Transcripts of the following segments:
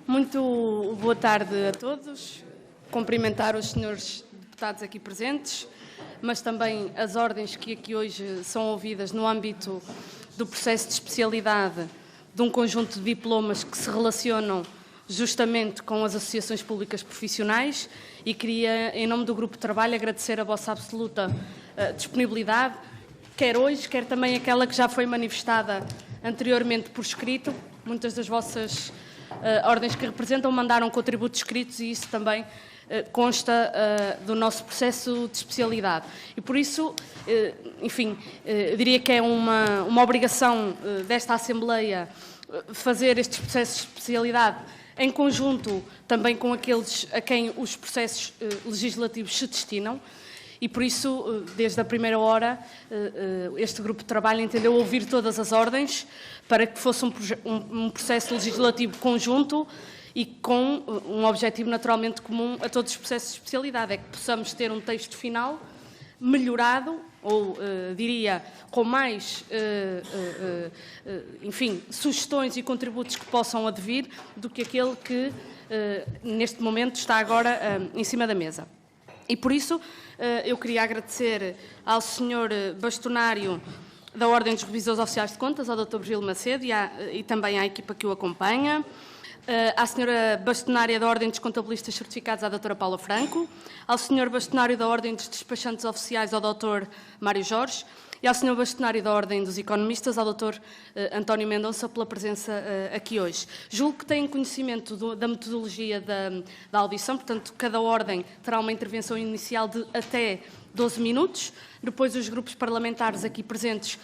Muito boa tarde a todos. Cumprimentar os senhores deputados aqui presentes, mas também as ordens que aqui hoje são ouvidas no âmbito do processo de especialidade de um conjunto de diplomas que se relacionam justamente com as associações públicas profissionais, e queria, em nome do Grupo de Trabalho, agradecer a vossa absoluta disponibilidade, quer hoje, quer também aquela que já foi manifestada anteriormente por escrito. Muitas das vossas ordens que representam mandaram contributos escritos e isso também consta do nosso processo de especialidade. E por isso, enfim, diria que é uma obrigação desta Assembleia fazer estes processos de especialidade em conjunto também com aqueles a quem os processos legislativos se destinam. E por isso, desde a primeira hora, este grupo de trabalho entendeu ouvir todas as ordens para que fosse um processo legislativo conjunto e com um objetivo naturalmente comum a todos os processos de especialidade, é que possamos ter um texto final melhorado, ou diria, com mais, enfim, sugestões e contributos que possam advir do que aquele que, neste momento, está agora em cima da mesa. E por isso, eu queria agradecer ao Sr. Bastonário da Ordem dos Revisores Oficiais de Contas, ao Dr. Virgílio Macedo e também à equipa que o acompanha, à Sra. Bastonária da Ordem dos Contabilistas Certificados, à Dra. Paula Franco, ao Sr. Bastonário da Ordem dos Despachantes Oficiais, ao Dr. Mário Jorge, e ao Sr. Bastonário da Ordem dos Economistas, ao Dr. António Mendonça, pela presença aqui hoje. Julgo que têm conhecimento da metodologia da audição, portanto, cada ordem terá uma intervenção inicial de até 12 minutos. Depois, os grupos parlamentares aqui presentes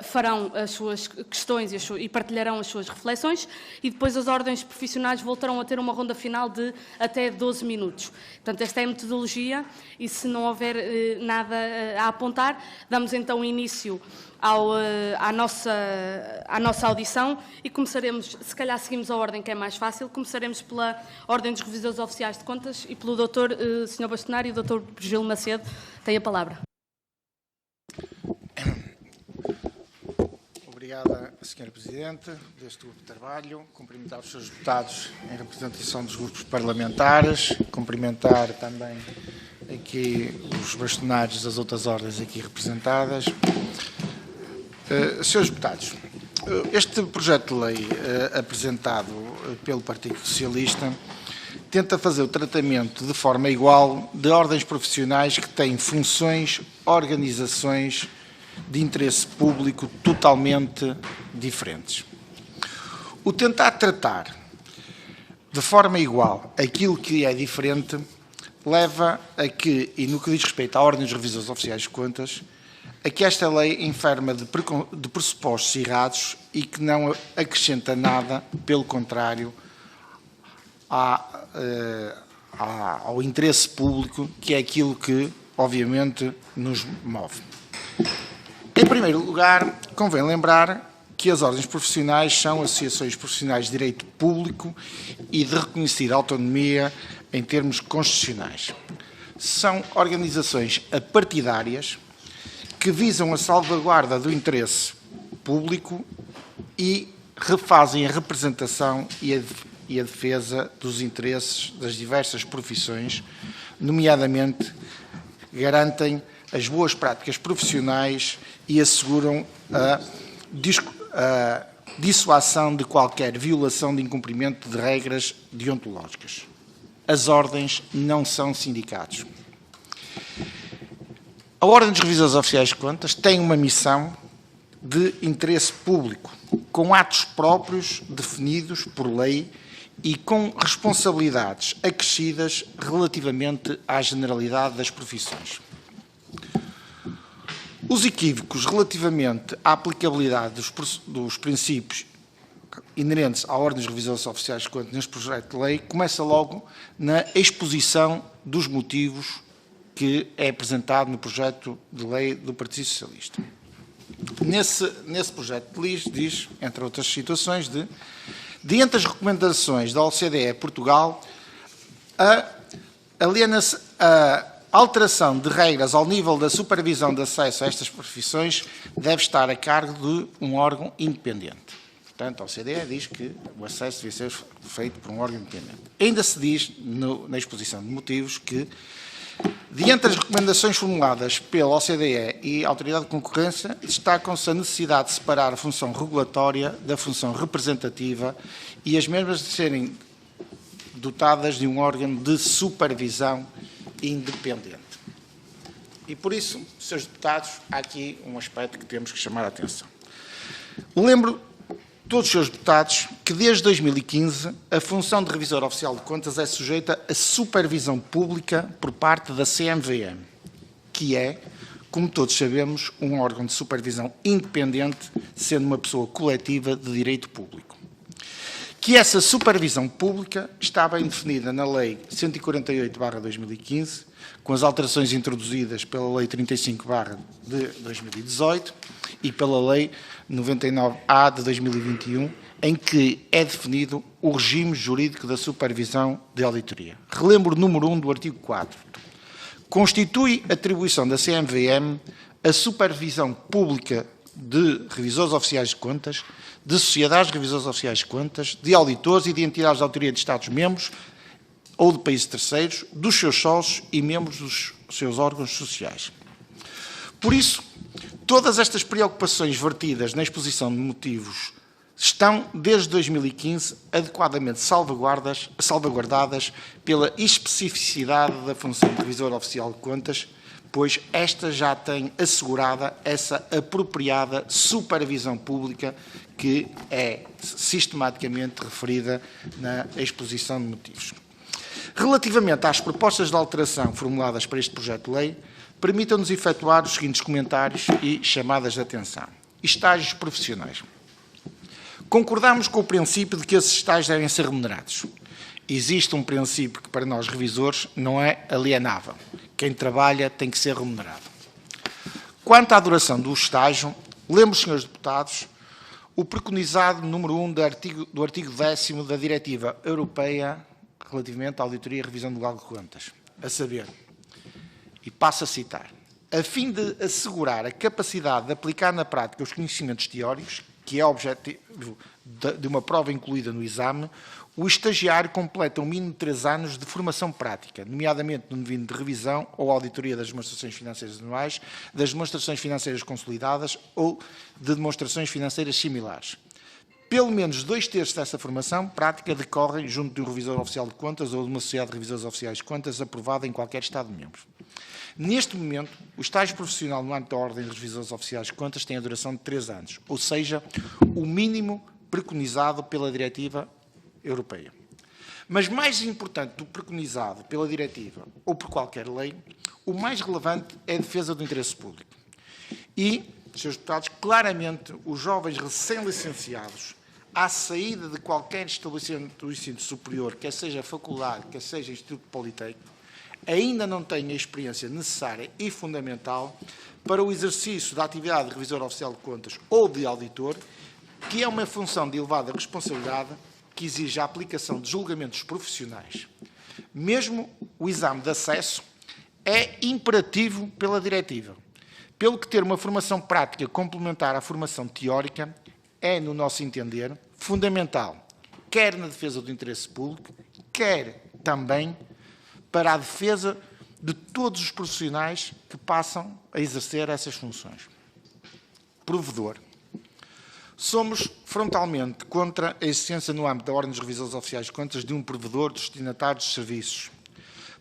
farão as suas questões e partilharão as suas reflexões, e depois as ordens profissionais voltarão a ter uma ronda final de até 12 minutos. Portanto, esta é a metodologia e, se não houver nada a apontar, damos então início à nossa audição e começaremos, se calhar seguimos a ordem que é mais fácil, começaremos pela Ordem dos Revisores Oficiais de Contas e pelo Sr. Bastonário e Dr. Virgílio Macedo. Tem a palavra. Obrigada, Sra. Presidente deste grupo de trabalho. Cumprimentar os seus deputados em representação dos grupos parlamentares. Cumprimentar também aqui os bastonários das outras ordens aqui representadas. Senhores deputados, este projeto de lei apresentado pelo Partido Socialista tenta fazer o tratamento de forma igual de ordens profissionais que têm funções, organizações de interesse público totalmente diferentes. O tentar tratar de forma igual aquilo que é diferente leva a que, e no que diz respeito à Ordem dos Revisores Oficiais de Contas, a que esta lei enferma de pressupostos errados e que não acrescenta nada, pelo contrário, ao interesse público, que é aquilo que, obviamente, nos move. Em primeiro lugar, convém lembrar que as ordens profissionais são associações profissionais de direito público e de reconhecida autonomia em termos constitucionais. São organizações apartidárias que visam a salvaguarda do interesse público e refazem a representação e a defesa dos interesses das diversas profissões, nomeadamente garantem as boas práticas profissionais e asseguram a dissuasão de qualquer violação de incumprimento de regras deontológicas. As ordens não são sindicatos. A Ordem dos Revisores Oficiais de Contas tem uma missão de interesse público, com atos próprios definidos por lei e com responsabilidades acrescidas relativamente à generalidade das profissões. Os equívocos relativamente à aplicabilidade dos princípios inerentes à Ordem dos Revisores Oficiais de Contas neste projeto de lei começa logo na exposição dos motivos que é apresentado no projeto de lei do Partido Socialista. Nesse projeto de lei diz, entre outras situações, de entre as recomendações da OCDE Portugal, aliena-se a alteração de regras ao nível da supervisão de acesso a estas profissões deve estar a cargo de um órgão independente. Portanto, a OCDE diz que o acesso devia ser feito por um órgão independente. Ainda se diz, na exposição de motivos, que, diante das recomendações formuladas pela OCDE e a Autoridade de Concorrência, destacam-se a necessidade de separar a função regulatória da função representativa e as mesmas de serem dotadas de um órgão de supervisão independente. E por isso, Srs. Deputados, há aqui um aspecto que temos que chamar a atenção. Lembro todos os Srs. Deputados que desde 2015 a função de Revisor Oficial de Contas é sujeita a supervisão pública por parte da CMVM, que é, como todos sabemos, um órgão de supervisão independente, sendo uma pessoa coletiva de direito público. Que essa supervisão pública está bem definida na Lei 148/2015, com as alterações introduzidas pela Lei 35/2018 e pela Lei 99A de 2021, em que é definido o regime jurídico da supervisão de auditoria. Relembro o número 1 do artigo 4. Constitui atribuição da CMVM a supervisão pública de revisores oficiais de contas, de sociedades de revisores oficiais de contas, de auditores e de entidades de autoria de Estados-membros ou de países terceiros, dos seus sócios e membros dos seus órgãos sociais. Por isso, todas estas preocupações vertidas na exposição de motivos estão, desde 2015, adequadamente salvaguardadas pela especificidade da função de revisor oficial de contas, pois esta já tem assegurada essa apropriada supervisão pública que é sistematicamente referida na exposição de motivos. Relativamente às propostas de alteração formuladas para este projeto de lei, permitam-nos efetuar os seguintes comentários e chamadas de atenção. Estágios profissionais. Concordamos com o princípio de que esses estágios devem ser remunerados. Existe um princípio que, para nós revisores, não é alienável. Quem trabalha tem que ser remunerado. Quanto à duração do estágio, lembro, Srs. Deputados, o preconizado número 1 do artigo 10º da Diretiva Europeia relativamente à auditoria e revisão legal de contas, a saber, e passo a citar, a fim de assegurar a capacidade de aplicar na prática os conhecimentos teóricos, que é o objetivo de uma prova incluída no exame, o estagiário completa um mínimo de 3 anos de formação prática, nomeadamente no nível de revisão ou auditoria das demonstrações financeiras anuais, das demonstrações financeiras consolidadas ou de demonstrações financeiras similares. Pelo menos 2/3 dessa formação prática decorrem junto de um revisor oficial de contas ou de uma sociedade de revisores oficiais de contas aprovada em qualquer Estado-membro. Neste momento, o estágio profissional no âmbito da Ordem dos Revisores Oficiais de Contas tem a duração de 3 anos, ou seja, o mínimo preconizado pela Diretiva Europeia. Mas mais importante do preconizado pela Diretiva ou por qualquer lei, o mais relevante é a defesa do interesse público. E, Srs. Deputados, claramente os jovens recém-licenciados, à saída de qualquer estabelecimento do ensino superior, quer seja faculdade, quer seja Instituto Politécnico, ainda não têm a experiência necessária e fundamental para o exercício da atividade de revisor oficial de contas ou de auditor, que é uma função de elevada responsabilidade que exige a aplicação de julgamentos profissionais. Mesmo o exame de acesso é imperativo pela diretiva, pelo que ter uma formação prática complementar à formação teórica é, no nosso entender, fundamental, quer na defesa do interesse público, quer também para a defesa de todos os profissionais que passam a exercer essas funções. Provedor. Somos frontalmente contra a existência no âmbito da Ordem dos Revisores Oficiais de Contas de um provedor destinatário de serviços,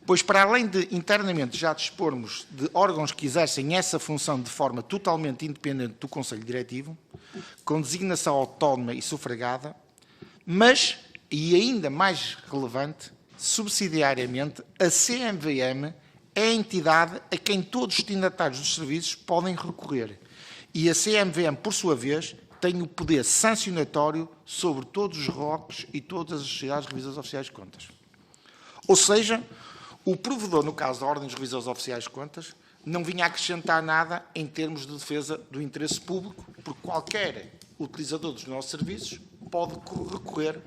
pois para além de internamente já dispormos de órgãos que exercem essa função de forma totalmente independente do Conselho Diretivo, com designação autónoma e sufragada, mas, e ainda mais relevante, subsidiariamente, a CMVM é a entidade a quem todos os destinatários dos serviços podem recorrer. E a CMVM, por sua vez, tem o poder sancionatório sobre todos os ROCs e todas as sociedades de revisores oficiais de contas. Ou seja, o provedor, no caso da Ordem dos Revisores Oficiais de Contas, não vinha acrescentar nada em termos de defesa do interesse público, porque qualquer utilizador dos nossos serviços pode recorrer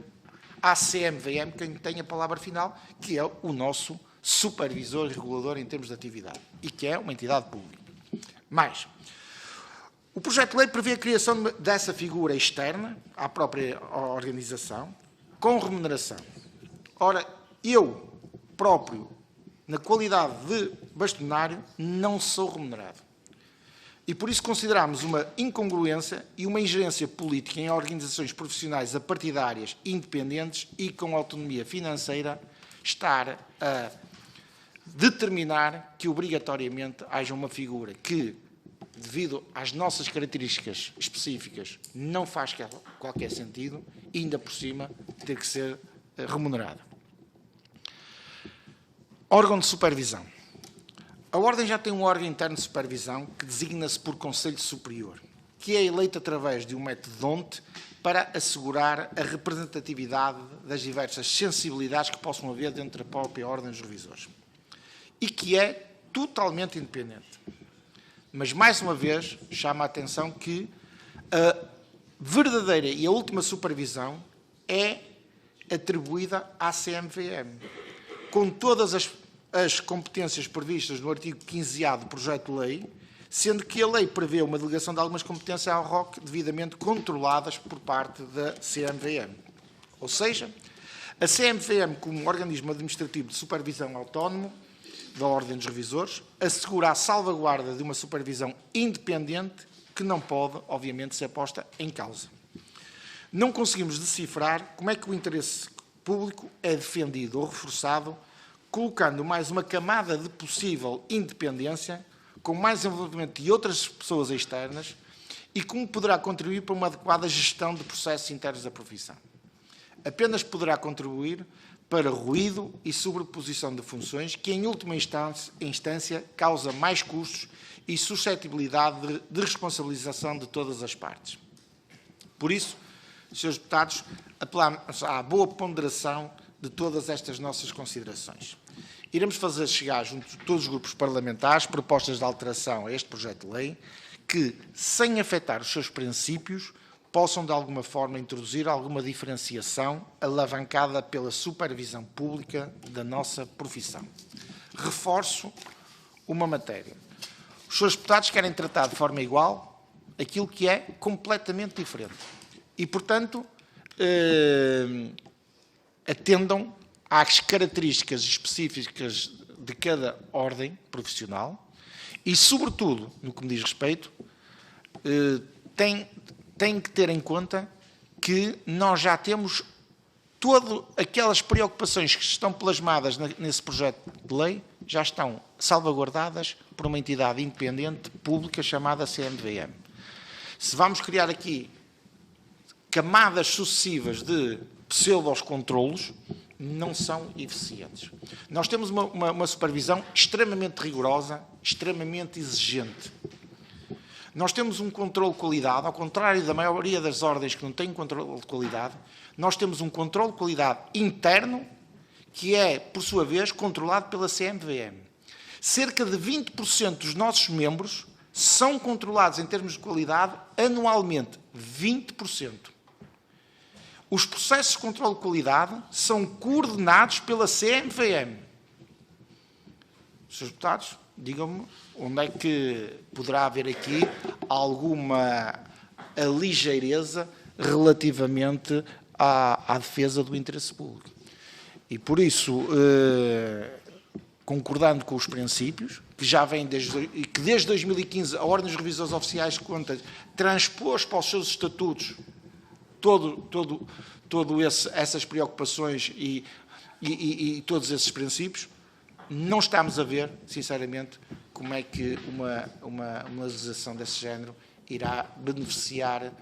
à CMVM, quem tem a palavra final, que é o nosso supervisor e regulador em termos de atividade, e que é uma entidade pública. Mas, O projeto de lei prevê a criação dessa figura externa à própria organização, com remuneração. Ora, eu próprio, na qualidade de bastonário, não sou remunerado. E por isso consideramos uma incongruência e uma ingerência política em organizações profissionais apartidárias, independentes e com autonomia financeira, estar a determinar que obrigatoriamente haja uma figura que, devido às nossas características específicas, não faz qualquer sentido e, ainda por cima, ter que ser remunerada. Órgão de supervisão. A Ordem já tem um órgão interno de supervisão que designa-se por Conselho Superior, que é eleito através de um método DONT para assegurar a representatividade das diversas sensibilidades que possam haver dentro da própria Ordem dos Revisores. E que é totalmente independente. Mas, mais uma vez, chama a atenção que a verdadeira e a última supervisão é atribuída à CMVM, com todas as competências previstas no artigo 15A do projeto de lei, sendo que a lei prevê uma delegação de algumas competências ao ROC devidamente controladas por parte da CMVM. Ou seja, a CMVM, como organismo administrativo de supervisão autónomo da Ordem dos Revisores, assegura a salvaguarda de uma supervisão independente que não pode, obviamente, ser posta em causa. Não conseguimos decifrar como é que o interesse público é defendido ou reforçado, colocando mais uma camada de possível independência, com mais envolvimento de outras pessoas externas e como poderá contribuir para uma adequada gestão de processos internos da profissão. Apenas poderá contribuir para ruído e sobreposição de funções que, em última instância, causa mais custos e suscetibilidade de responsabilização de todas as partes. Por isso, Srs. Deputados, apelamos à boa ponderação de todas estas nossas considerações. Iremos fazer chegar, junto de todos os grupos parlamentares, propostas de alteração a este projeto de lei que, sem afetar os seus princípios, possam, de alguma forma, introduzir alguma diferenciação alavancada pela supervisão pública da nossa profissão. Reforço uma matéria. Os Srs. Deputados querem tratar de forma igual aquilo que é completamente diferente. E, portanto, atendam às características específicas de cada ordem profissional e, sobretudo, no que me diz respeito, têm que ter em conta que nós já temos todas aquelas preocupações que estão plasmadas nesse projeto de lei, já estão salvaguardadas por uma entidade independente pública chamada CMVM. Se vamos criar aqui camadas sucessivas de pseudo-controlos, não são eficientes. Nós temos uma supervisão extremamente rigorosa, extremamente exigente. Nós temos um controle de qualidade, ao contrário da maioria das ordens que não têm controle de qualidade, nós temos um controle de qualidade interno que é, por sua vez, controlado pela CMVM. Cerca de 20% dos nossos membros são controlados em termos de qualidade anualmente. 20%. Os processos de controle de qualidade são coordenados pela CMVM. Srs. Deputados, digam-me onde é que poderá haver aqui alguma ligeireza relativamente à defesa do interesse público. E por isso, concordando com os princípios, que já vêm desde 2015 a Ordem dos Revisores Oficiais de Contas transpôs para os seus estatutos essas preocupações e todos esses princípios, não estamos a ver, sinceramente, como é que uma legislação desse género irá beneficiar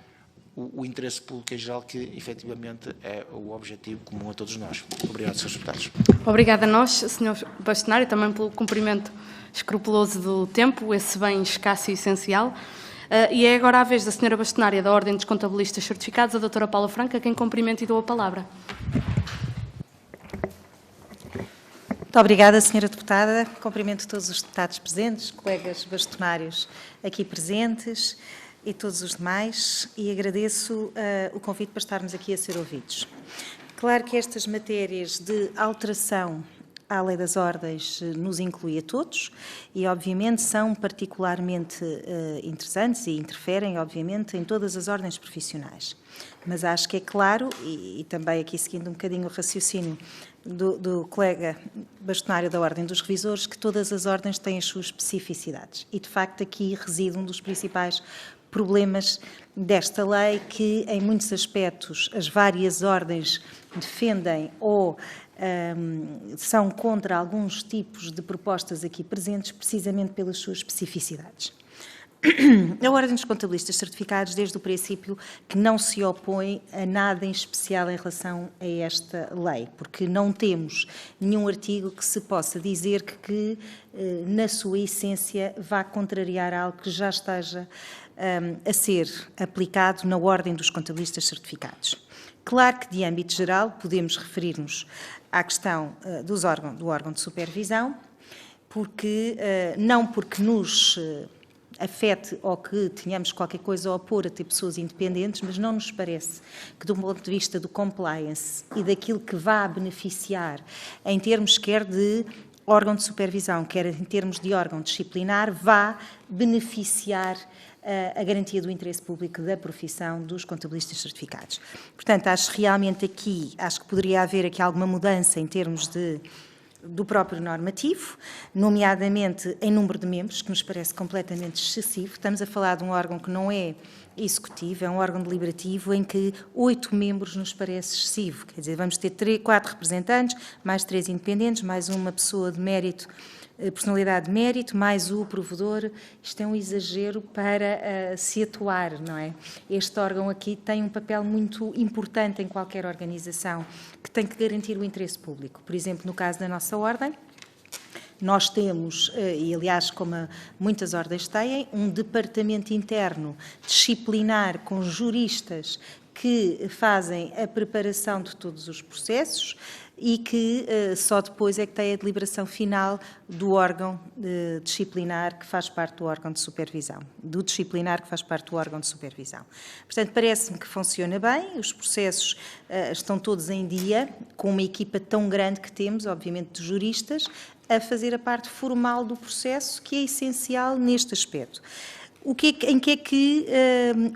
o interesse público em geral, que efetivamente é o objetivo comum a todos nós. Obrigado, Srs. Deputados. Obrigada a nós, Sr. Bastonário, também pelo cumprimento escrupuloso do tempo, esse bem escasso e essencial. E é agora a vez da Sra. Bastonária da Ordem dos Contabilistas Certificados, a Dra. Paula Franca, quem cumprimento e dou a palavra. Muito obrigada, Sra. Deputada. Cumprimento todos os deputados presentes, colegas bastonários aqui presentes e todos os demais, e agradeço o convite para estarmos aqui a ser ouvidos. Claro que estas matérias de alteração à Lei das Ordens nos inclui a todos e, obviamente, são particularmente interessantes e interferem, obviamente, em todas as ordens profissionais. Mas acho que é claro, e também aqui seguindo um bocadinho o raciocínio do colega bastonário da Ordem dos Revisores, que todas as ordens têm as suas especificidades. E, de facto, aqui reside um dos principais problemas desta lei, que, em muitos aspectos, as várias ordens defendem ou são contra alguns tipos de propostas aqui presentes, precisamente pelas suas especificidades. A Ordem dos Contabilistas Certificados, desde o princípio, que não se opõe a nada em especial em relação a esta lei, porque não temos nenhum artigo que se possa dizer que na sua essência, vá contrariar algo que já esteja a ser aplicado na Ordem dos Contabilistas Certificados. Claro que, de âmbito geral, podemos referir-nos à questão do órgão de supervisão, porque, não porque nos afete ou que tenhamos qualquer coisa a opor a ter pessoas independentes, mas não nos parece que, do ponto de vista do compliance e daquilo que vá beneficiar, em termos quer de órgão de supervisão, quer em termos de órgão disciplinar, vá beneficiar a garantia do interesse público da profissão dos contabilistas certificados. Portanto, acho realmente acho que poderia haver aqui alguma mudança em termos do próprio normativo, nomeadamente em número de membros, que nos parece completamente excessivo. Estamos a falar de um órgão que não é executivo, é um órgão deliberativo em que 8 membros nos parece excessivo. Quer dizer, vamos ter 4 representantes, mais 3 independentes, mais uma pessoa de mérito, personalidade de mérito, mais o provedor. Isto é um exagero para se atuar, não é? Este órgão aqui tem um papel muito importante em qualquer organização, que tem que garantir o interesse público. Por exemplo, no caso da nossa ordem, nós temos, e aliás como muitas ordens têm, um departamento interno disciplinar com juristas que fazem a preparação de todos os processos e que só depois é que tem a deliberação final do órgão disciplinar que faz parte do órgão de supervisão, do disciplinar que faz parte do órgão de supervisão. Portanto, parece-me que funciona bem, os processos estão todos em dia, com uma equipa tão grande que temos, obviamente, de juristas, a fazer a parte formal do processo, que é essencial neste aspecto. Em que é que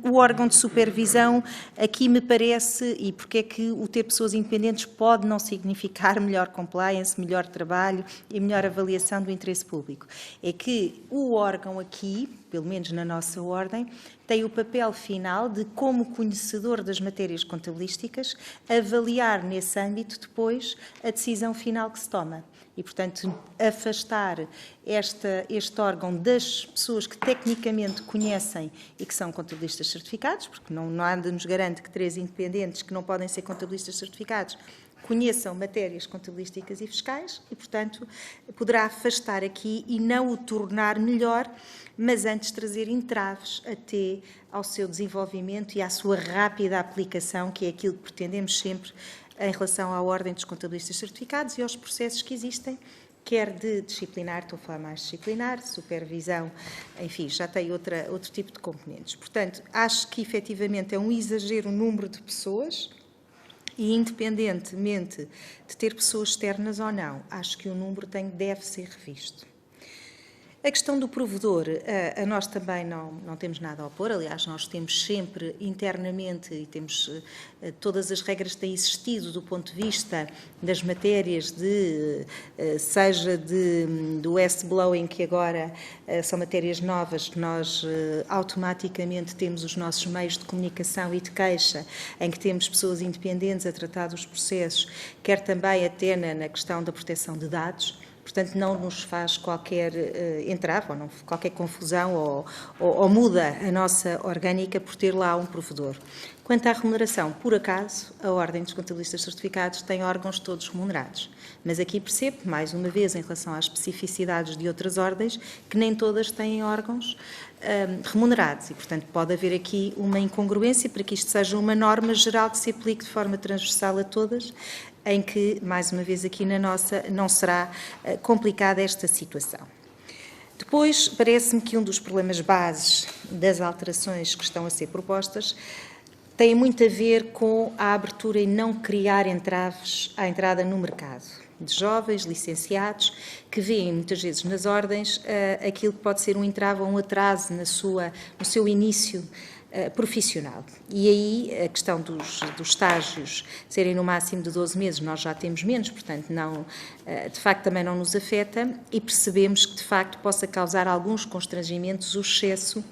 o órgão de supervisão aqui me parece, e porque é que o ter pessoas independentes pode não significar melhor compliance, melhor trabalho e melhor avaliação do interesse público? É que o órgão aqui, pelo menos na nossa ordem, tem o papel final de, como conhecedor das matérias contabilísticas, avaliar nesse âmbito depois a decisão final que se toma. E, portanto, afastar este órgão das pessoas que tecnicamente conhecem e que são contabilistas certificados, porque não nada nos garante que 3 independentes que não podem ser contabilistas certificados conheçam matérias contabilísticas e fiscais e, portanto, poderá afastar aqui e não o tornar melhor, mas antes trazer entraves até ao seu desenvolvimento e à sua rápida aplicação, que é aquilo que pretendemos sempre em relação à ordem dos contabilistas certificados e aos processos que existem, quer de disciplinar, estou a falar mais disciplinar, supervisão, enfim, já tem outro tipo de componentes. Portanto, acho que efetivamente é um exagero o número de pessoas e, independentemente de ter pessoas externas ou não, acho que o número deve ser revisto. A questão do provedor, a nós também não temos nada a opor, aliás, nós temos sempre internamente e temos todas as regras que têm existido do ponto de vista das matérias seja do whistleblowing, que agora são matérias novas, que nós automaticamente temos os nossos meios de comunicação e de queixa, em que temos pessoas independentes a tratar dos processos, quer também até na questão da proteção de dados. Portanto, não nos faz qualquer entrave, ou não, qualquer confusão, ou muda a nossa orgânica por ter lá um provedor. Quanto à remuneração, por acaso, a Ordem dos Contabilistas Certificados tem órgãos todos remunerados. Mas aqui percebo, mais uma vez, em relação às especificidades de outras ordens, que nem todas têm órgãos remunerados. E, portanto, pode haver aqui uma incongruência para que isto seja uma norma geral que se aplique de forma transversal a todas, em que, mais uma vez, aqui na nossa não será complicada esta situação. Depois, parece-me que um dos problemas bases das alterações que estão a ser propostas tem muito a ver com a abertura e não criar entraves à entrada no mercado. de jovens, licenciados, que veem muitas vezes nas ordens aquilo que pode ser um entrave ou um atraso no seu início profissional. E aí a questão dos estágios serem no máximo de 12 meses, nós já temos menos, portanto, não, de facto também não nos afeta, e percebemos que de facto possa causar alguns constrangimentos o excesso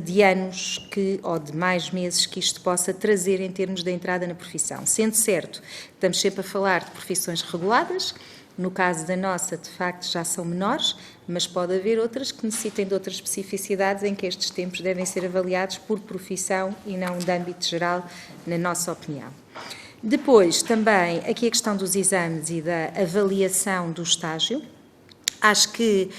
de anos ou de mais meses que isto possa trazer em termos da entrada na profissão. Sendo certo, estamos sempre a falar de profissões reguladas. No caso da nossa, de facto, já são menores, mas pode haver outras que necessitem de outras especificidades em que estes tempos devem ser avaliados por profissão e não de âmbito geral, na nossa opinião. Depois, também, aqui a questão dos exames e da avaliação do estágio. Acho que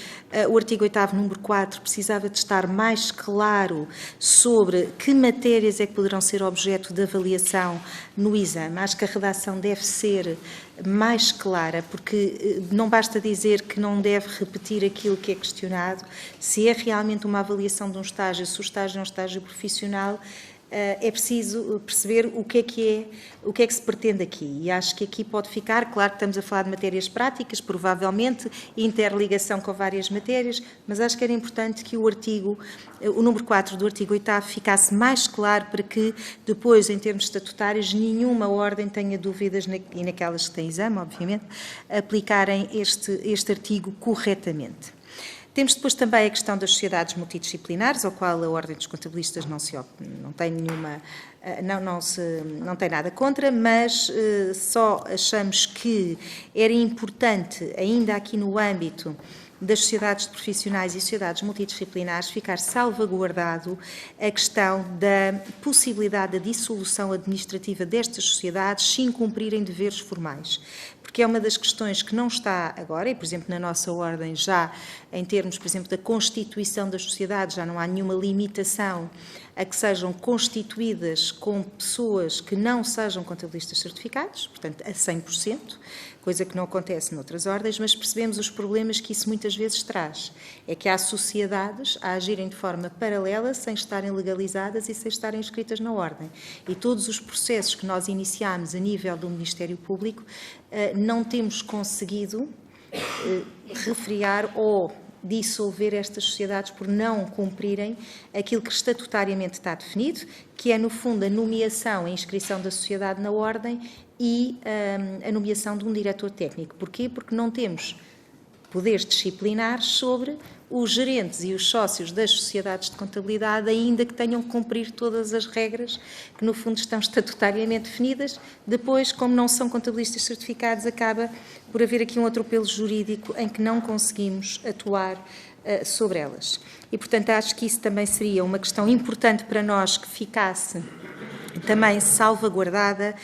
o artigo 8º, número 4, precisava de estar mais claro sobre que matérias é que poderão ser objeto de avaliação no exame. Acho que a redação deve ser mais clara, porque não basta dizer que não deve repetir aquilo que é questionado. Se é realmente uma avaliação de um estágio, se o estágio é um estágio profissional, é preciso perceber o que é que se pretende aqui. E acho que aqui pode ficar, claro que estamos a falar de matérias práticas, provavelmente interligação com várias matérias, mas acho que era importante que o número 4 do artigo 8º ficasse mais claro para que depois, em termos estatutários, nenhuma ordem tenha dúvidas, e naquelas que têm exame, obviamente, aplicarem este artigo corretamente. Temos depois também a questão das sociedades multidisciplinares, ao qual a Ordem dos Contabilistas não tem nada contra, mas só achamos que era importante, ainda aqui no âmbito das sociedades profissionais e sociedades multidisciplinares, ficar salvaguardado a questão da possibilidade da dissolução administrativa destas sociedades se incumprirem deveres formais. Porque é uma das questões que não está agora, e, por exemplo, na nossa ordem, já em termos, por exemplo, da constituição das sociedades, já não há nenhuma limitação a que sejam constituídas com pessoas que não sejam contabilistas certificados, portanto, a 100%, coisa que não acontece noutras ordens, mas percebemos os problemas que isso muitas vezes traz. É que há sociedades a agirem de forma paralela, sem estarem legalizadas e sem estarem inscritas na ordem. E todos os processos que nós iniciámos a nível do Ministério Público, não temos conseguido refriar ou dissolver estas sociedades por não cumprirem aquilo que estatutariamente está definido, que é, no fundo, a nomeação, a inscrição da sociedade na ordem e a nomeação de um diretor técnico. Porquê? Porque não temos poderes disciplinares sobre os gerentes e os sócios das sociedades de contabilidade, ainda que tenham que cumprir todas as regras que, no fundo, estão estatutariamente definidas. Depois, como não são contabilistas certificados, acaba por haver aqui um atropelo jurídico em que não conseguimos atuar sobre elas. E, portanto, acho que isso também seria uma questão importante para nós que ficasse também salvaguardada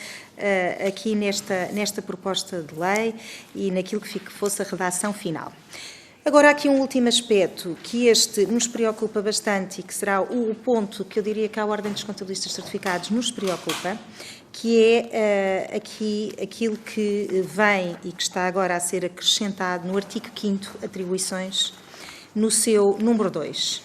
aqui nesta proposta de lei e naquilo que fosse a redação final. Agora, há aqui um último aspecto que nos preocupa bastante e que será o ponto que eu diria que a Ordem dos Contabilistas Certificados nos preocupa, que é aqui aquilo que vem e que está agora a ser acrescentado no artigo 5º, atribuições, no seu número 2.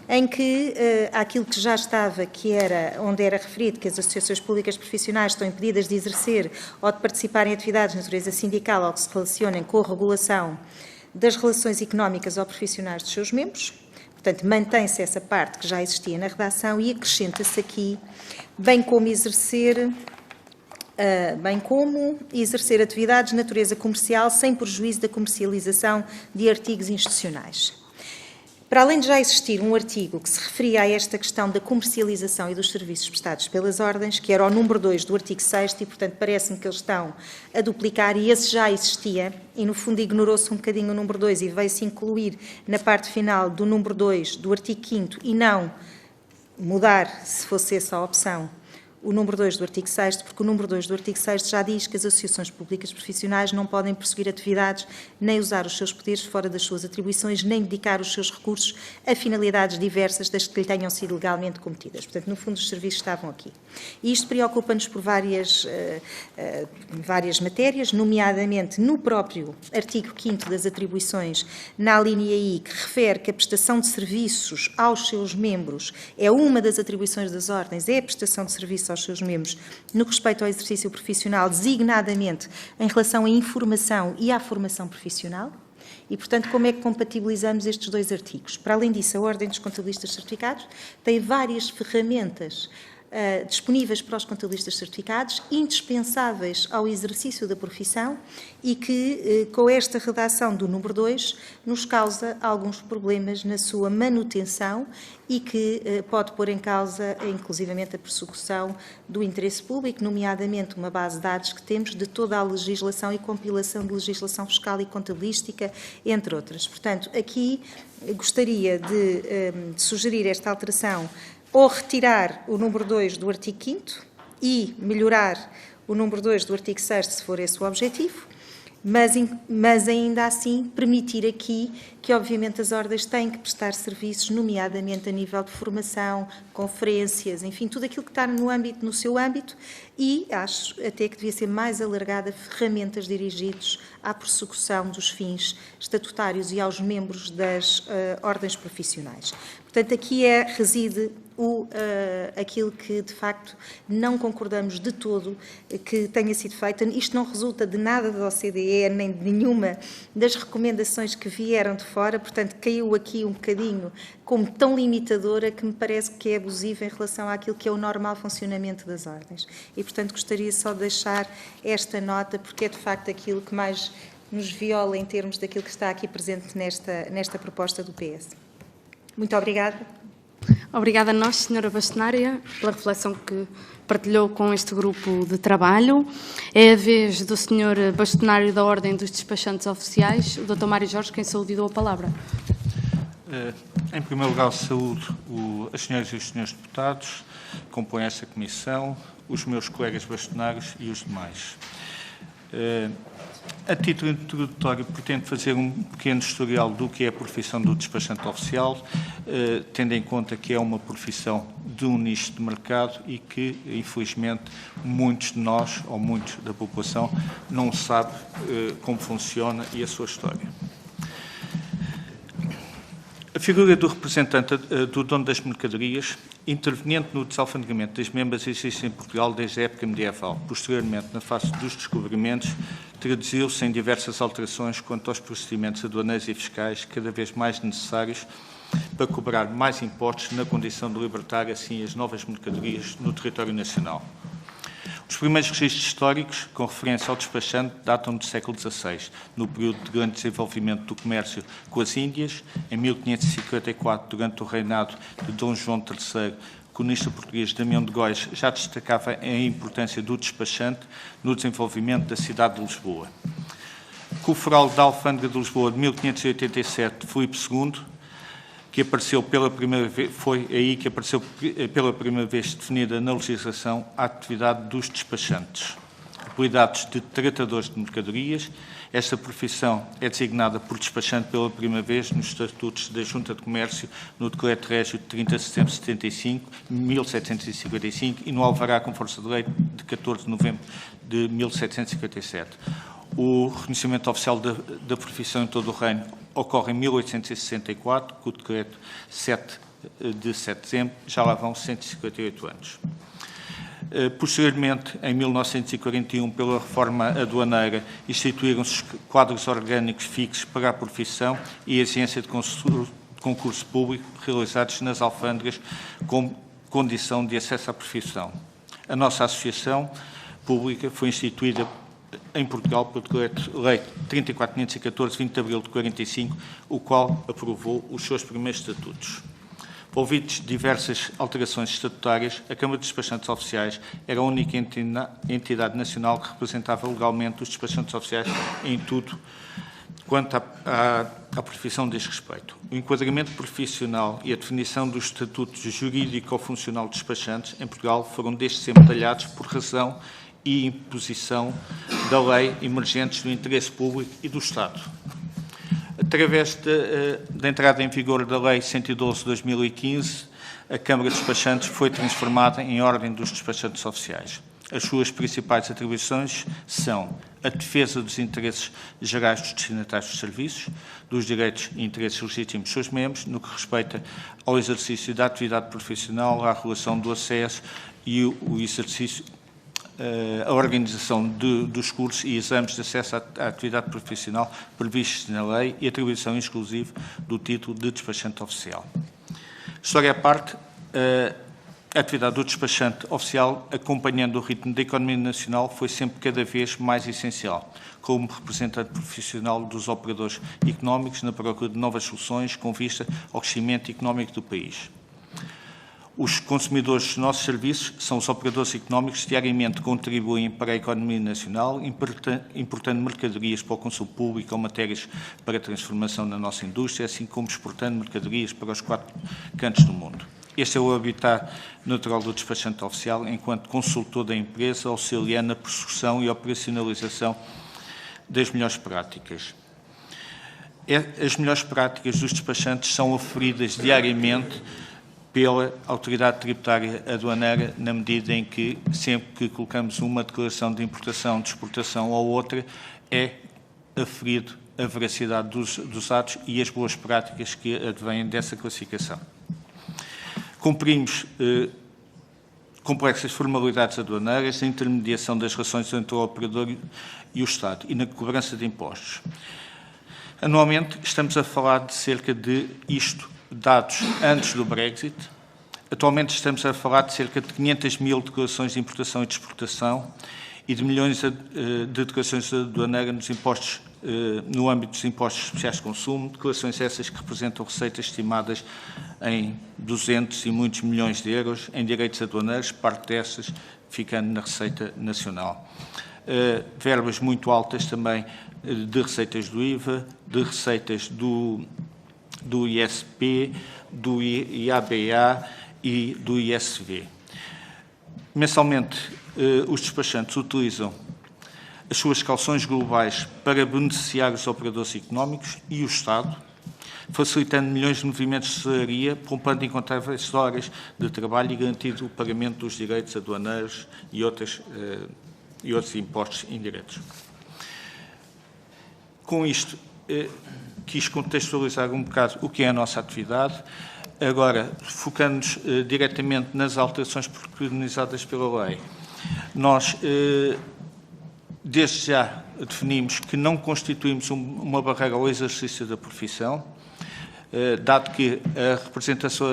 Em que aquilo que já estava, que era onde era referido que as associações públicas profissionais estão impedidas de exercer ou de participar em atividades de natureza sindical ou que se relacionem com a regulação das relações económicas ou profissionais dos seus membros. Portanto, mantém-se essa parte que já existia na redação e acrescenta-se aqui, bem como exercer atividades de natureza comercial sem prejuízo da comercialização de artigos institucionais. Para além de já existir um artigo que se referia a esta questão da comercialização e dos serviços prestados pelas ordens, que era o número 2 do artigo 6º, e, portanto, parece-me que eles estão a duplicar, e esse já existia, e, no fundo, ignorou-se um bocadinho o número 2 e veio-se incluir na parte final do número 2 do artigo 5º e não mudar, se fosse essa a opção, o número 2 do artigo 6º, porque o número 2 do artigo 6º já diz que as associações públicas profissionais não podem prosseguir atividades nem usar os seus poderes fora das suas atribuições, nem dedicar os seus recursos a finalidades diversas das que lhe tenham sido legalmente cometidas. Portanto, no fundo, os serviços estavam aqui. E isto preocupa-nos por várias matérias, nomeadamente no próprio artigo 5º das atribuições, na linha I, que refere que a prestação de serviços aos seus membros é uma das atribuições das ordens, é a prestação de serviços aos seus membros no que respeita ao exercício profissional, designadamente em relação à informação e à formação profissional. E, portanto, como é que compatibilizamos estes dois artigos? Para além disso, a Ordem dos Contabilistas Certificados tem várias ferramentas disponíveis para os contabilistas certificados, indispensáveis ao exercício da profissão e que, com esta redação do número 2, nos causa alguns problemas na sua manutenção e que pode pôr em causa, inclusivamente, a persecução do interesse público, nomeadamente uma base de dados que temos de toda a legislação e compilação de legislação fiscal e contabilística, entre outras. Portanto, aqui gostaria de sugerir esta alteração ou retirar o número 2 do artigo 5º e melhorar o número 2 do artigo 6º, se for esse o objetivo, mas ainda assim permitir aqui que, obviamente, as ordens têm que prestar serviços, nomeadamente a nível de formação, conferências, enfim, tudo aquilo que está no seu âmbito, e acho até que devia ser mais alargada ferramentas dirigidas à persecução dos fins estatutários e aos membros das ordens profissionais. Portanto, aqui reside aquilo que, de facto, não concordamos de todo que tenha sido feito. Isto não resulta de nada da OCDE, nem de nenhuma das recomendações que vieram de fora, portanto, caiu aqui um bocadinho como tão limitadora que me parece que é abusiva em relação àquilo que é o normal funcionamento das ordens. E, portanto, gostaria só de deixar esta nota, porque é, de facto, aquilo que mais nos viola em termos daquilo que está aqui presente nesta proposta do PS. Muito obrigada. Obrigada a nós, Sra. Bastonária, pela reflexão que partilhou com este grupo de trabalho. É a vez do Sr. Bastonário da Ordem dos Despachantes Oficiais, o Dr. Mário Jorge, quem saúde e dou a palavra. Em primeiro lugar, saúdo as senhoras e os senhores deputados que compõem esta comissão, os meus colegas bastonários e os demais. A título introdutório, pretendo fazer um pequeno historial do que é a profissão do despachante oficial, tendo em conta que é uma profissão de um nicho de mercado e que, infelizmente, muitos de nós, ou muitos da população, não sabe como funciona e a sua história. A figura do representante do dono das mercadorias, interveniente no desalfandegamento das membras, existe em Portugal desde a época medieval. Posteriormente, na fase dos descobrimentos, traduziu-se em diversas alterações quanto aos procedimentos aduaneiros e fiscais, cada vez mais necessários para cobrar mais impostos na condição de libertar, assim, as novas mercadorias no território nacional. Os primeiros registros históricos, com referência ao despachante, datam do século XVI, no período de grande desenvolvimento do comércio com as Índias. Em 1554, durante o reinado de Dom João III, o cronista português Damião de Góis já destacava a importância do despachante no desenvolvimento da cidade de Lisboa. Com o foral da Alfândega de Lisboa de 1587, Filipe II, que apareceu pela primeira vez, foi aí que apareceu pela primeira vez definida na legislação a atividade dos despachantes. Apelidados de tratadores de mercadorias, esta profissão é designada por despachante pela primeira vez nos estatutos da Junta de Comércio no Decreto Régio de 30 de setembro de 1755 e no Alvará com força de lei de 14 de novembro de 1757. O reconhecimento oficial da profissão em todo o Reino ocorre em 1864, com o decreto 7 de setembro, já lá vão 158 anos. Posteriormente, em 1941, pela reforma aduaneira, instituíram-se quadros orgânicos fixos para a profissão e a exigência de concurso público realizados nas alfândegas como condição de acesso à profissão. A nossa associação pública foi instituída em Portugal pelo Decreto-Lei 34.514, 20 de abril de 45, o qual aprovou os seus primeiros estatutos. Ouvidos diversas alterações estatutárias, a Câmara de Despachantes Oficiais era a única entidade nacional que representava legalmente os despachantes oficiais em tudo quanto à profissão diz respeito. O enquadramento profissional e a definição dos estatutos jurídico-funcional dos despachantes em Portugal foram desde sempre detalhados por razão e imposição da lei emergentes do interesse público e do Estado. Através da entrada em vigor da Lei 112 de 2015, a Câmara de Despachantes foi transformada em Ordem dos Despachantes Oficiais. As suas principais atribuições são a defesa dos interesses gerais dos destinatários dos serviços, dos direitos e interesses legítimos dos seus membros, no que respeita ao exercício da atividade profissional, à regulação do acesso e o exercício, a organização dos cursos e exames de acesso à atividade profissional previstos na lei e atribuição exclusiva do título de despachante oficial. História à parte, a atividade do despachante oficial, acompanhando o ritmo da economia nacional, foi sempre cada vez mais essencial, como representante profissional dos operadores económicos na procura de novas soluções com vista ao crescimento económico do país. Os consumidores dos nossos serviços são os operadores económicos que diariamente contribuem para a economia nacional, importando mercadorias para o consumo público ou matérias para a transformação na nossa indústria, assim como exportando mercadorias para os 4 cantos do mundo. Este é o habitat natural do despachante oficial, enquanto consultor da empresa, auxiliando na persecução e operacionalização das melhores práticas. As melhores práticas dos despachantes são aferidas diariamente pela Autoridade Tributária Aduaneira, na medida em que, sempre que colocamos uma declaração de importação, de exportação ou outra, é aferido a veracidade dos atos e as boas práticas que advêm dessa classificação. Cumprimos complexas formalidades aduaneiras, a intermediação das relações entre o operador e o Estado e na cobrança de impostos. Anualmente, estamos a falar de cerca de dados antes do Brexit. Atualmente estamos a falar de cerca de 500 mil declarações de importação e de exportação e de milhões de declarações aduaneiras nos impostos, no âmbito dos impostos especiais de consumo, declarações essas que representam receitas estimadas em 200 e muitos milhões de euros em direitos aduaneiros, parte dessas ficando na Receita Nacional. Verbas muito altas também de receitas do IVA, de receitas do ISP, do IABA e do ISV. Mensalmente, os despachantes utilizam as suas calções globais para beneficiar os operadores económicos e o Estado, facilitando milhões de movimentos de tesouraria, poupando incontáveis horas de trabalho e garantindo o pagamento dos direitos aduaneiros e outros impostos indiretos. Com isto, quis contextualizar um bocado o que é a nossa atividade, agora focando-nos diretamente nas alterações preconizadas pela lei. Nós, desde já, definimos que não constituímos uma barreira ao exercício da profissão, dado que a representação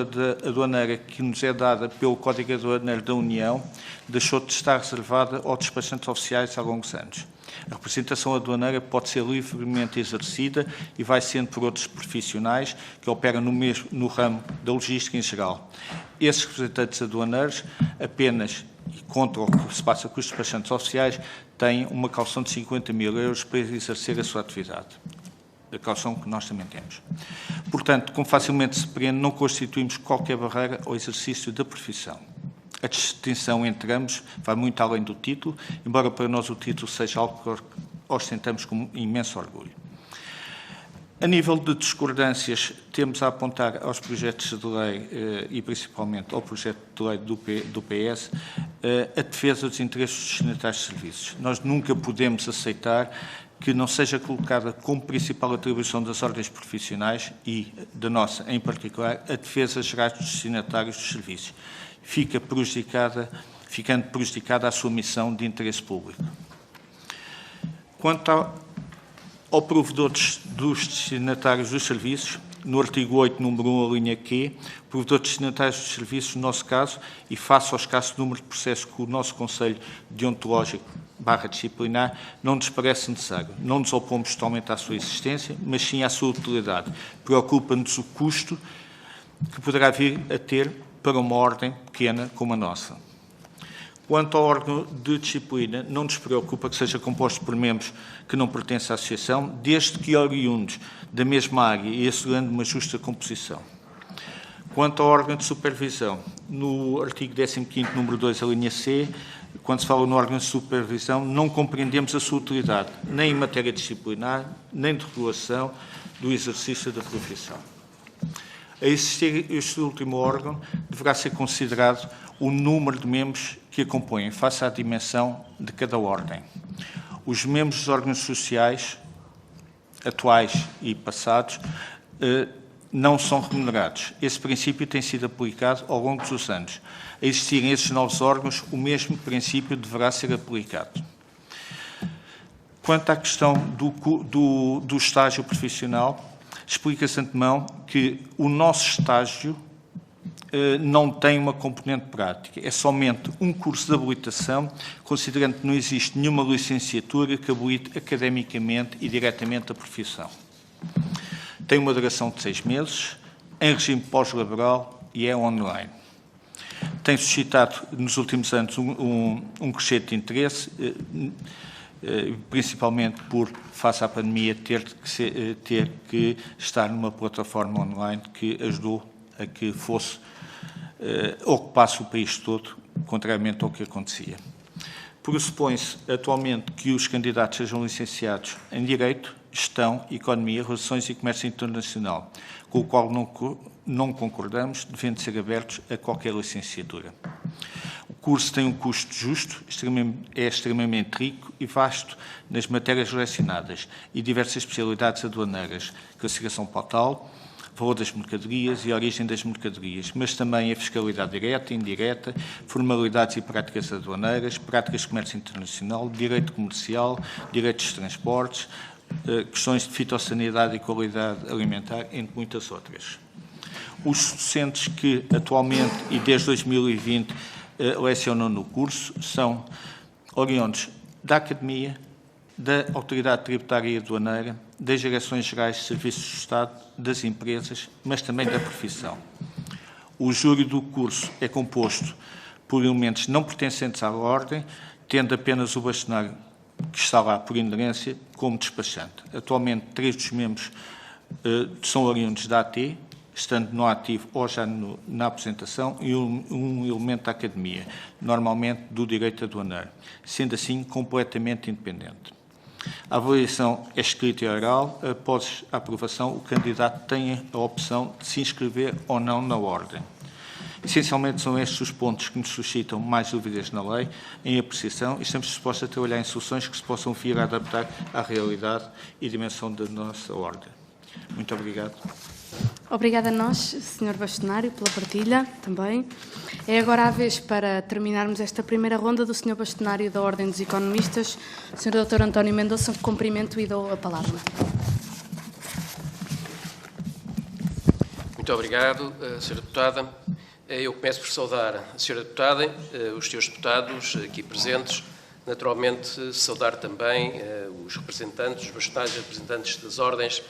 aduaneira que nos é dada pelo Código Aduaneiro da União deixou de estar reservada aos despachantes oficiais há longos anos. A representação aduaneira pode ser livremente exercida e vai sendo por outros profissionais que operam no ramo da logística em geral. Esses representantes aduaneiros apenas, contra o que se passa com os despachantes oficiais, têm uma caução de 50 mil euros para exercer a sua atividade. A caução que nós também temos. Portanto, como facilmente se prende, não constituímos qualquer barreira ao exercício da profissão. A distinção entre ambos vai muito além do título, embora para nós o título seja algo que ostentamos com imenso orgulho. A nível de discordâncias, temos a apontar aos projetos de lei e principalmente ao projeto de lei do PS a defesa dos interesses dos destinatários de serviços. Nós nunca podemos aceitar que não seja colocada como principal atribuição das ordens profissionais e da nossa, em particular, a defesa geral dos destinatários dos serviços, ficando prejudicada a sua missão de interesse público. Quanto ao provedor dos destinatários dos serviços, no artigo 8, número 1, a linha Q, o provedor de destinatários dos serviços, no nosso caso, e face aos casos de número de processos que o nosso Conselho Deontológico /disciplinar não nos parece necessário. Não nos opomos totalmente à sua existência, mas sim à sua utilidade. Preocupa-nos o custo que poderá vir a ter para uma ordem pequena como a nossa. Quanto ao órgão de disciplina, não nos preocupa que seja composto por membros que não pertencem à associação, desde que oriundos da mesma área e assegurando uma justa composição. Quanto ao órgão de supervisão, no artigo 15º, número 2, a linha C, quando se fala no órgão de supervisão, não compreendemos a sua utilidade, nem em matéria disciplinar, nem de regulação do exercício da profissão. A existir este último órgão, deverá ser considerado o número de membros que a compõem, face à dimensão de cada ordem. Os membros dos órgãos sociais, atuais e passados, não são remunerados. Esse princípio tem sido aplicado ao longo dos anos. A existirem esses novos órgãos, o mesmo princípio deverá ser aplicado. Quanto à questão do estágio profissional, explica-se de antemão que o nosso estágio não tem uma componente prática, é somente um curso de habilitação, considerando que não existe nenhuma licenciatura que habilite academicamente e diretamente a profissão. Tem uma duração de 6 meses, em regime pós-laboral e é online. Tem suscitado, nos últimos anos, um crescente interesse, principalmente por, face à pandemia, ter que estar numa plataforma online que ajudou a que ocupasse o país todo, contrariamente ao que acontecia. Pressupõe-se atualmente que os candidatos sejam licenciados em Direito, Gestão, Economia, Relações e Comércio Internacional, com o qual não concordamos, devendo ser abertos a qualquer licenciatura. O curso tem um custo justo, é extremamente rico e vasto nas matérias lecionadas e diversas especialidades aduaneiras, classificação pautal, valor das mercadorias e origem das mercadorias, mas também a fiscalidade direta e indireta, formalidades e práticas aduaneiras, práticas de comércio internacional, direito comercial, direitos de transportes, questões de fitossanidade e qualidade alimentar, entre muitas outras. Os docentes que atualmente e desde 2020 lecionam no curso são oriundos da Academia, da Autoridade Tributária e Aduaneira, das Direções Gerais de Serviços de Estado, das empresas, mas também da profissão. O júri do curso é composto por elementos não pertencentes à ordem, tendo apenas o bastonário que está lá por inerência como despachante. Atualmente, 3 dos membros são oriundos da AT, estando no ativo ou já na aposentação, e um elemento da Academia, normalmente do direito aduaneiro, sendo assim completamente independente. A avaliação é escrita e oral. Após a aprovação, o candidato tem a opção de se inscrever ou não na ordem. Essencialmente são estes os pontos que nos suscitam mais dúvidas na lei, em apreciação, e estamos dispostos a trabalhar em soluções que se possam vir a adaptar à realidade e dimensão da nossa ordem. Muito obrigado. Obrigada a nós, Sr. Bastonário, pela partilha também. É agora a vez para terminarmos esta primeira ronda do Sr. Bastonário da Ordem dos Economistas, o Sr. Dr. António Mendonça, que cumprimento e dou a palavra. Muito obrigado, Sra. Deputada. Eu começo por saudar a Sra. Deputada, os senhores deputados aqui presentes, naturalmente saudar também os representantes, os bastonários e representantes das ordens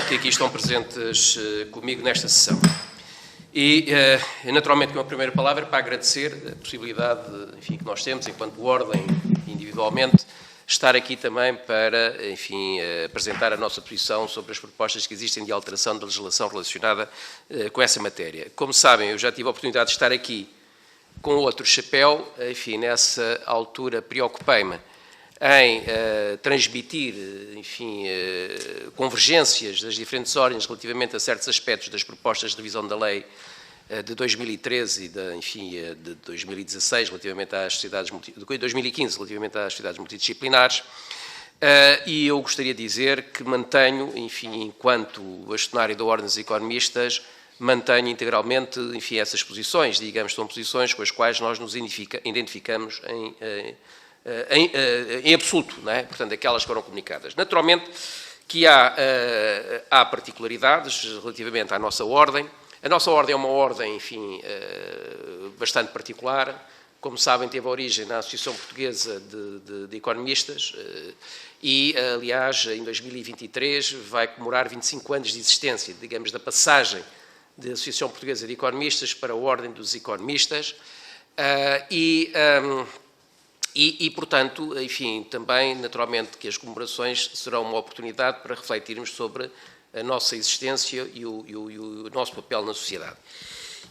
que aqui estão presentes comigo nesta sessão. E, naturalmente, com a primeira palavra, para agradecer a possibilidade, enfim, que nós temos, enquanto ordem, individualmente, estar aqui também para, enfim, apresentar a nossa posição sobre as propostas que existem de alteração da legislação relacionada com essa matéria. Como sabem, eu já tive a oportunidade de estar aqui com outro chapéu, enfim, nessa altura preocupei-me em transmitir, enfim, convergências das diferentes ordens relativamente a certos aspectos das propostas de revisão da lei de 2013 e enfim, de 2016 relativamente às sociedades de 2015 relativamente às sociedades multidisciplinares, e eu gostaria de dizer que mantenho, enfim, enquanto bastonário da Ordem dos Economistas, mantenho integralmente, enfim, essas posições, digamos, são posições com as quais nós nos identificamos em absoluto, não é? Portanto, aquelas que foram comunicadas. Naturalmente que há particularidades relativamente à nossa ordem. A nossa ordem é uma ordem, enfim, bastante particular. Como sabem, teve origem na Associação Portuguesa de Economistas e, aliás, em 2023 vai comemorar 25 anos de existência, digamos, da passagem da Associação Portuguesa de Economistas para a Ordem dos Economistas e, portanto, enfim, também, naturalmente, que as comemorações serão uma oportunidade para refletirmos sobre a nossa existência e o nosso papel na sociedade.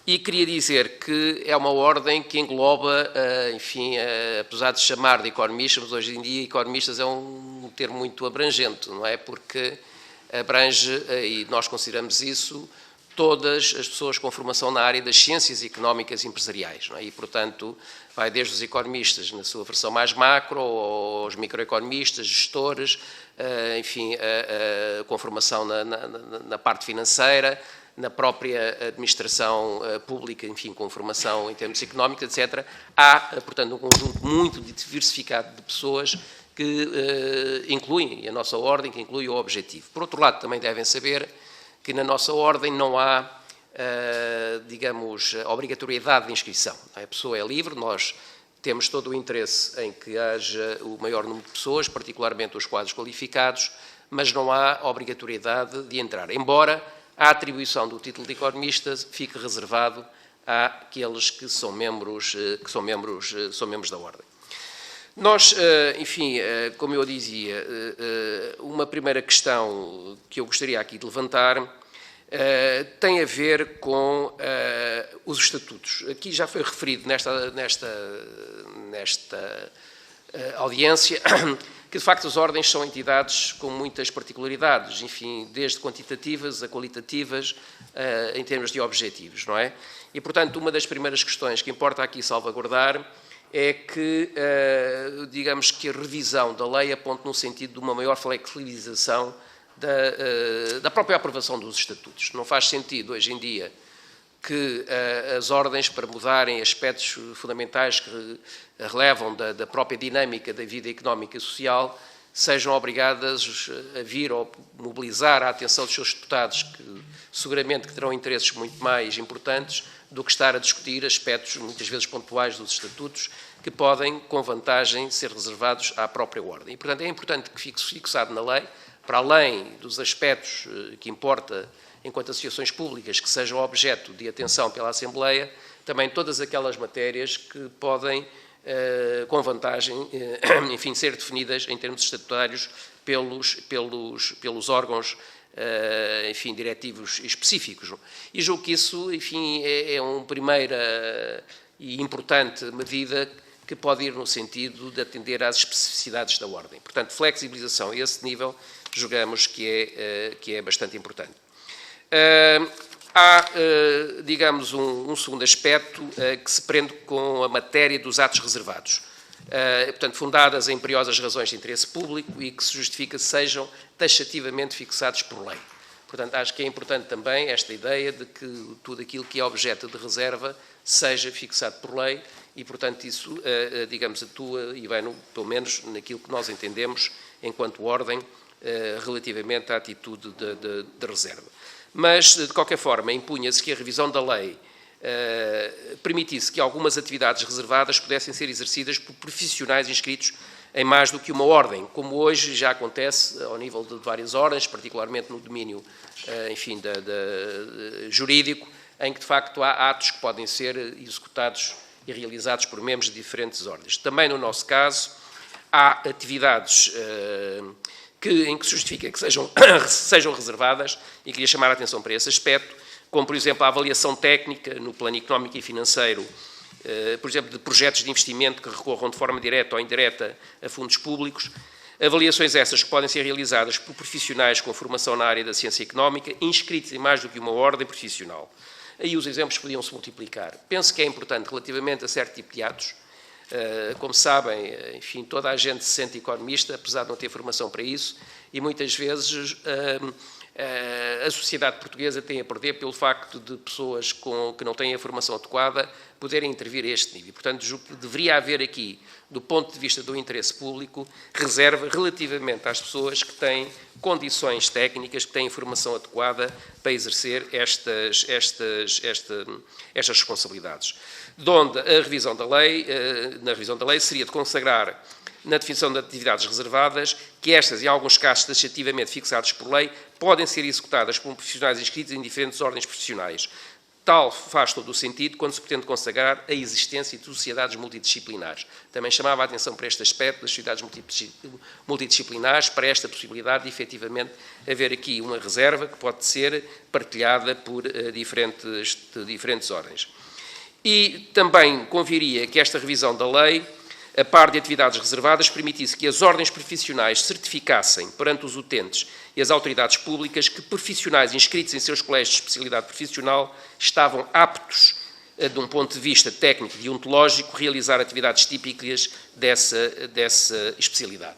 E queria dizer que é uma ordem que engloba, enfim, apesar de se chamar de economistas, mas hoje em dia economistas é um termo muito abrangente, não é? Porque abrange, e nós consideramos isso, todas as pessoas com formação na área das ciências económicas e empresariais, não é? E, portanto, vai desde os economistas na sua versão mais macro, aos microeconomistas, gestores, enfim, com formação na parte financeira, na própria administração pública, enfim, com formação em termos económicos, etc. Há, portanto, um conjunto muito diversificado de pessoas que incluem a nossa ordem, que inclui o objetivo. Por outro lado, também devem saber que na nossa ordem não há, digamos, obrigatoriedade de inscrição. A pessoa é livre, nós temos todo o interesse em que haja o maior número de pessoas, particularmente os quadros qualificados, mas não há obrigatoriedade de entrar, embora a atribuição do título de economista fique reservado àqueles que são membros da ordem. Nós, enfim, como eu dizia, uma primeira questão que eu gostaria aqui de levantar tem a ver com os estatutos. Aqui já foi referido nesta audiência que, de facto, as ordens são entidades com muitas particularidades, enfim, desde quantitativas a qualitativas, em termos de objetivos, não é? E, portanto, uma das primeiras questões que importa aqui salvaguardar é que, digamos que a revisão da lei aponte no sentido de uma maior flexibilização da própria aprovação dos estatutos. Não faz sentido, hoje em dia, que as ordens, para mudarem aspectos fundamentais que relevam da própria dinâmica da vida económica e social, sejam obrigadas a vir ou mobilizar a atenção dos seus deputados, que seguramente que terão interesses muito mais importantes do que estar a discutir aspectos, muitas vezes pontuais, dos estatutos, que podem, com vantagem, ser reservados à própria ordem. E, portanto, é importante que fique fixado na lei, para além dos aspectos que importa enquanto associações públicas que sejam objeto de atenção pela Assembleia, também todas aquelas matérias que podem, com vantagem, enfim, ser definidas em termos estatutários pelos órgãos, enfim, diretivos específicos. E julgo que isso, enfim, é uma primeira e importante medida que pode ir no sentido de atender às especificidades da ordem. Portanto, flexibilização a esse nível, julgamos que é bastante importante. Há, digamos, um segundo aspecto que se prende com a matéria dos atos reservados, portanto, fundadas em imperiosas razões de interesse público e que se justifica sejam taxativamente fixados por lei. Portanto, acho que é importante também esta ideia de que tudo aquilo que é objeto de reserva seja fixado por lei e, portanto, isso, digamos, atua e vai, pelo menos, naquilo que nós entendemos enquanto ordem relativamente à atitude de reserva. Mas, de qualquer forma, impunha-se que a revisão da lei permitisse que algumas atividades reservadas pudessem ser exercidas por profissionais inscritos em mais do que uma ordem, como hoje já acontece ao nível de várias ordens, particularmente no domínio, enfim, jurídico, em que, de facto, há atos que podem ser executados e realizados por membros de diferentes ordens. Também, no nosso caso, há atividades em que se justifica que sejam reservadas, e queria chamar a atenção para esse aspecto, como, por exemplo, a avaliação técnica no plano económico e financeiro, por exemplo, de projetos de investimento que recorram de forma direta ou indireta a fundos públicos, avaliações essas que podem ser realizadas por profissionais com formação na área da ciência económica, inscritos em mais do que uma ordem profissional. Aí os exemplos podiam-se multiplicar. Penso que é importante, relativamente a certo tipo de atos, como sabem, enfim, toda a gente se sente economista, apesar de não ter formação para isso, e muitas vezes a sociedade portuguesa tem a perder pelo facto de pessoas que não têm a formação adequada poderem intervir a este nível. Portanto, julgo que deveria haver aqui, do ponto de vista do interesse público, reserva relativamente às pessoas que têm condições técnicas, que têm formação adequada para exercer estas responsabilidades. De onde a revisão da lei, na revisão da lei, seria de consagrar na definição de atividades reservadas que estas, em alguns casos taxativamente fixados por lei, podem ser executadas por profissionais inscritos em diferentes ordens profissionais. Tal faz todo o sentido quando se pretende consagrar a existência de sociedades multidisciplinares. Também chamava a atenção para este aspecto das sociedades multidisciplinares, para esta possibilidade de, efetivamente, haver aqui uma reserva que pode ser partilhada por diferentes ordens. E também conviria que esta revisão da lei, a par de atividades reservadas, permitisse que as ordens profissionais certificassem perante os utentes e as autoridades públicas que profissionais inscritos em seus colégios de especialidade profissional estavam aptos, de um ponto de vista técnico e deontológico, realizar atividades típicas dessa especialidade.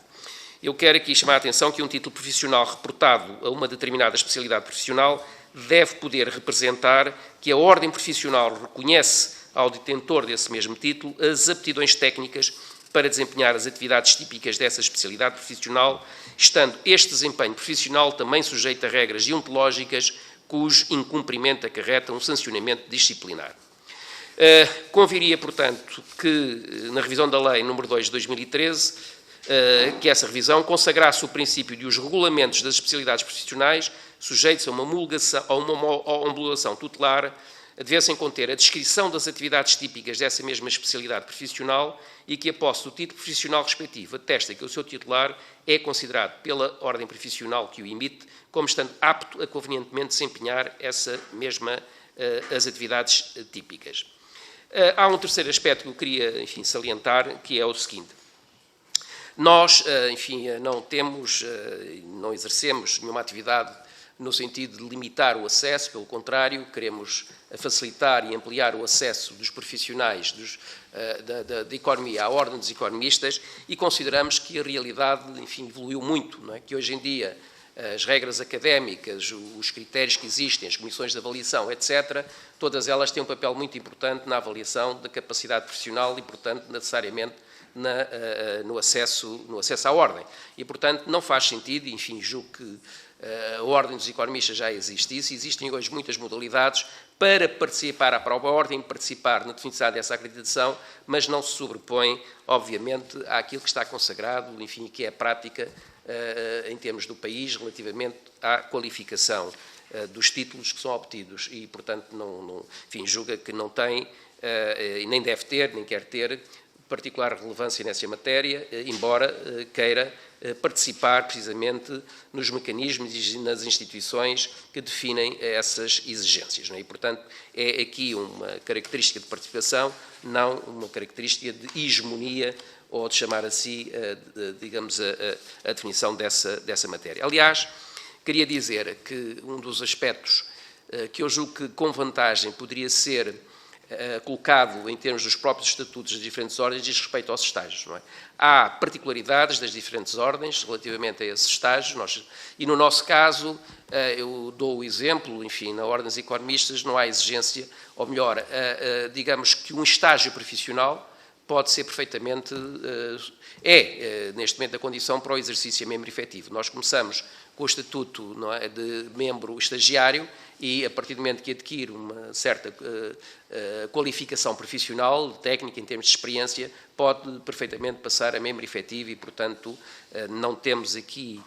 Eu quero aqui chamar a atenção que um título profissional reportado a uma determinada especialidade profissional deve poder representar que a ordem profissional reconhece ao detentor desse mesmo título as aptidões técnicas para desempenhar as atividades típicas dessa especialidade profissional, estando este desempenho profissional também sujeito a regras deontológicas cujo incumprimento acarreta um sancionamento disciplinar. Conviria, portanto, que na revisão da Lei nº 2 de 2013, que essa revisão consagrasse o princípio de os regulamentos das especialidades profissionais sujeitos a uma homologação tutelar devessem conter a descrição das atividades típicas dessa mesma especialidade profissional e que, a posse do título profissional respectivo, atesta que o seu titular é considerado pela ordem profissional que o emite como estando apto a convenientemente desempenhar as atividades típicas. Há um terceiro aspecto que eu queria, enfim, salientar, que é o seguinte. Nós, enfim, não exercemos nenhuma atividade no sentido de limitar o acesso, pelo contrário, queremos facilitar e ampliar o acesso dos profissionais da economia à ordem dos economistas e consideramos que a realidade, enfim, evoluiu muito, não é? Que hoje em dia as regras académicas, os critérios que existem, as comissões de avaliação, etc., todas elas têm um papel muito importante na avaliação da capacidade profissional e, portanto, necessariamente no acesso à ordem. E, portanto, não faz sentido, enfim, julgo que a Ordem dos Economistas já existe isso, existem hoje muitas modalidades para participar à própria Ordem, participar na definição dessa acreditação, mas não se sobrepõe, obviamente, àquilo que está consagrado, enfim, que é a prática em termos do país relativamente à qualificação dos títulos que são obtidos e, portanto, enfim, julga que não tem, e nem deve ter, nem quer ter, particular relevância nessa matéria, embora queira participar precisamente nos mecanismos e nas instituições que definem essas exigências. Não é? E, portanto, é aqui uma característica de participação, não uma característica de hegemonia ou de chamar assim, digamos, a definição dessa matéria. Aliás, queria dizer que um dos aspectos que eu julgo que com vantagem poderia ser colocado em termos dos próprios estatutos das diferentes ordens diz respeito aos estágios. Não é? Há particularidades das diferentes ordens relativamente a esses estágios e no nosso caso, eu dou o exemplo, enfim, na Ordem dos Economistas não há exigência, ou melhor, digamos que um estágio profissional pode ser perfeitamente, neste momento, a condição para o exercício a membro efetivo. Nós começamos com o estatuto não é, de membro estagiário e, a partir do momento que adquire uma certa qualificação profissional, técnica, em termos de experiência, pode perfeitamente passar a membro efetivo e, portanto, não temos aqui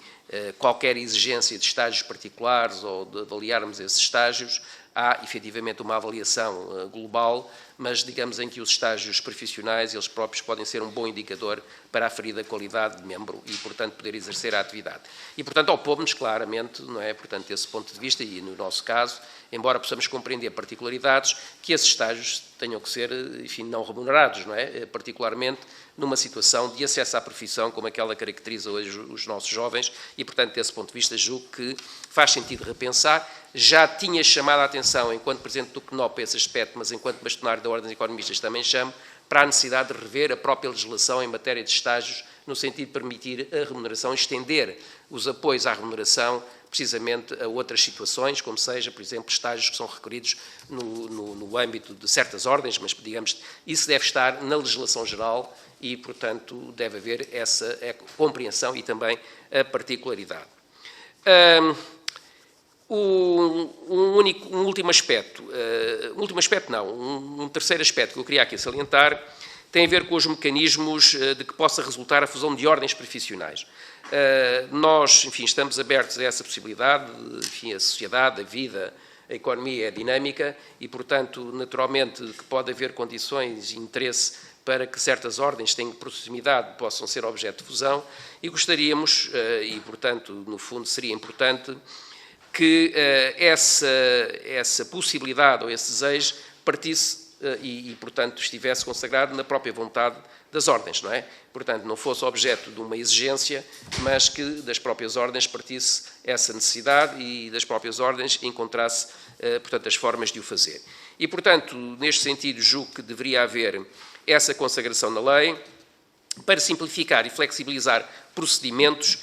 qualquer exigência de estágios particulares ou de avaliarmos esses estágios. Há, efetivamente, uma avaliação global, mas, digamos, em que os estágios profissionais, eles próprios, podem ser um bom indicador para aferir a qualidade de membro e, portanto, poder exercer a atividade. E, portanto, opomos claramente, não é, portanto, desse ponto de vista, e no nosso caso, embora possamos compreender particularidades, que esses estágios tenham que ser, enfim, não remunerados, não é? Particularmente numa situação de acesso à profissão, como aquela que caracteriza hoje os nossos jovens, e, portanto, desse ponto de vista, julgo que faz sentido repensar. Já tinha chamado a atenção, enquanto Presidente do CNOP, esse aspecto, mas enquanto bastonário da Ordem dos Economistas também chamo, para a necessidade de rever a própria legislação em matéria de estágios, no sentido de permitir a remuneração, estender os apoios à remuneração, precisamente a outras situações, como seja, por exemplo, estágios que são requeridos no âmbito de certas ordens, mas, digamos, isso deve estar na legislação geral e, portanto, deve haver essa compreensão e também a particularidade. Um último aspecto, um terceiro aspecto que eu queria aqui salientar tem a ver com os mecanismos de que possa resultar a fusão de ordens profissionais. Nós, enfim, estamos abertos a essa possibilidade, enfim, a sociedade, a vida, a economia é dinâmica e, portanto, naturalmente que pode haver condições e interesse para que certas ordens tenham proximidade, possam ser objeto de fusão e gostaríamos, e, portanto, no fundo seria importante que essa possibilidade ou esse desejo partisse e, portanto, estivesse consagrado na própria vontade das ordens, não é? Portanto, não fosse objeto de uma exigência, mas que das próprias ordens partisse essa necessidade e das próprias ordens encontrasse, portanto, as formas de o fazer. E, portanto, neste sentido, julgo que deveria haver essa consagração na lei para simplificar e flexibilizar procedimentos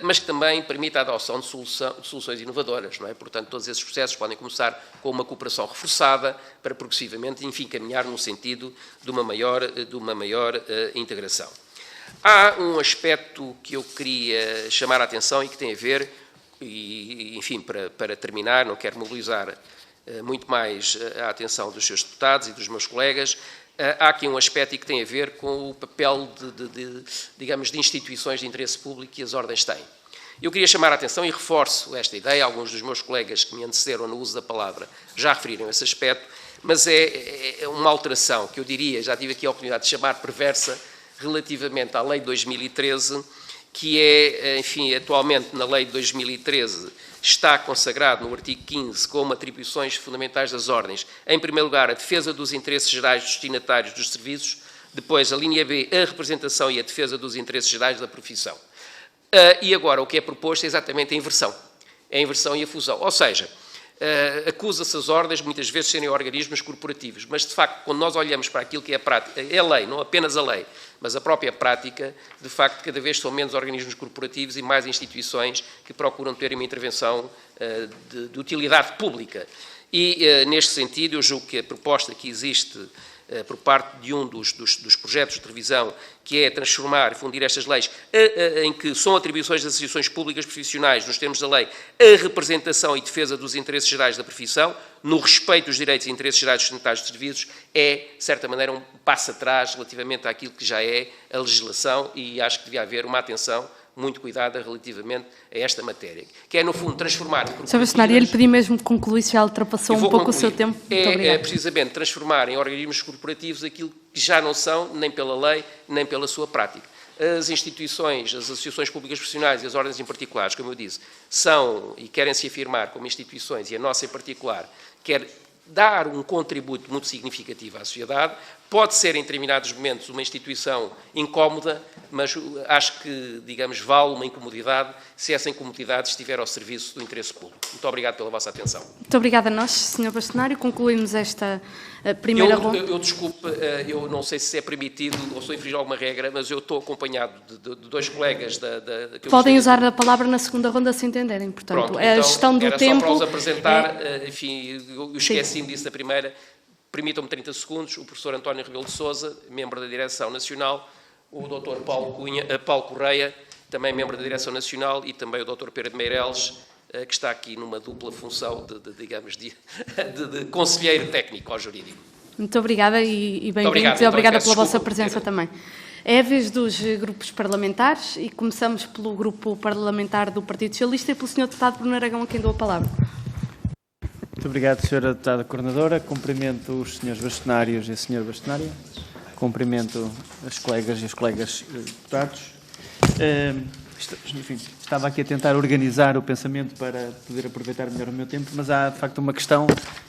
mas que também permita a adoção de soluções inovadoras, não é? Portanto, todos esses processos podem começar com uma cooperação reforçada para progressivamente, enfim, caminhar no sentido de uma maior integração. Há um aspecto que eu queria chamar a atenção e que tem a ver, e, enfim, para terminar, não quero mobilizar muito mais a atenção dos seus deputados e dos meus colegas. Há aqui um aspecto que tem a ver com o papel digamos, de instituições de interesse público que as ordens têm. Eu queria chamar a atenção e reforço esta ideia, alguns dos meus colegas que me antecederam no uso da palavra já referiram esse aspecto, mas é uma alteração que eu diria, já tive aqui a oportunidade de chamar perversa, relativamente à Lei de 2013, que é, enfim, atualmente na Lei de 2013 está consagrado no artigo 15 como atribuições fundamentais das ordens, em primeiro lugar, a defesa dos interesses gerais dos destinatários dos serviços, depois, a linha B, a representação e a defesa dos interesses gerais da profissão. E agora, o que é proposto é exatamente a inversão. É a inversão e a fusão. Ou seja, acusa-se as ordens muitas vezes de serem organismos corporativos, mas, de facto, quando nós olhamos para aquilo que é a prática, é a lei, não apenas a lei, mas a própria prática, de facto, cada vez são menos organismos corporativos e mais instituições que procuram ter uma intervenção de utilidade pública. E, neste sentido, eu julgo que a proposta que existe por parte de um dos projetos de revisão, que é transformar e fundir estas leis em que são atribuições das instituições públicas profissionais, nos termos da lei, a representação e defesa dos interesses gerais da profissão, no respeito dos direitos e interesses gerais dos destinatários de serviços, é, de certa maneira, um passo atrás relativamente àquilo que já é a legislação e acho que devia haver uma atenção muito cuidada relativamente a esta matéria, que é, no fundo, transformar... Sr. Bastonário, ele pedi mesmo que concluísse, já ultrapassou um pouco o seu tempo. É precisamente transformar em organismos corporativos aquilo que já não são, nem pela lei, nem pela sua prática. As instituições, as associações públicas profissionais e as ordens em particulares, como eu disse, são e querem se afirmar como instituições, e a nossa em particular, quer dar um contributo muito significativo à sociedade. Pode ser, em determinados momentos, uma instituição incómoda, mas acho que, digamos, vale uma incomodidade se essa incomodidade estiver ao serviço do interesse público. Muito obrigado pela vossa atenção. Muito obrigada a nós, Sr. Bastonário. Concluímos esta primeira ronda. Eu desculpe, eu não sei se é permitido ou se infringir alguma regra, mas eu estou acompanhado de dois colegas que podem usar a palavra na segunda ronda se entenderem, portanto, pronto, é a gestão do era tempo... Só para os apresentar, enfim, eu esqueci-me disso na primeira. Permitam-me 30 segundos, o professor António Rebelo de Sousa, membro da Direção Nacional, o Dr. Paulo Correia, também membro da Direção Nacional, e também o Dr. Pedro de Meireles, que está aqui numa dupla função de conselheiro técnico ao jurídico. Muito obrigada e bem-vindos e obrigada pela vossa presença também. É a vez dos grupos parlamentares e começamos pelo grupo parlamentar do Partido Socialista e pelo Sr. Deputado Bruno Aragão, a quem dou a palavra. Muito obrigado, Sra. Deputada Coordenadora. Cumprimento os Srs. Bastonários e a Sra. Bastonária. Cumprimento as colegas e os colegas deputados. Enfim, estava aqui a tentar organizar o pensamento para poder aproveitar melhor o meu tempo, mas há, de facto, uma questão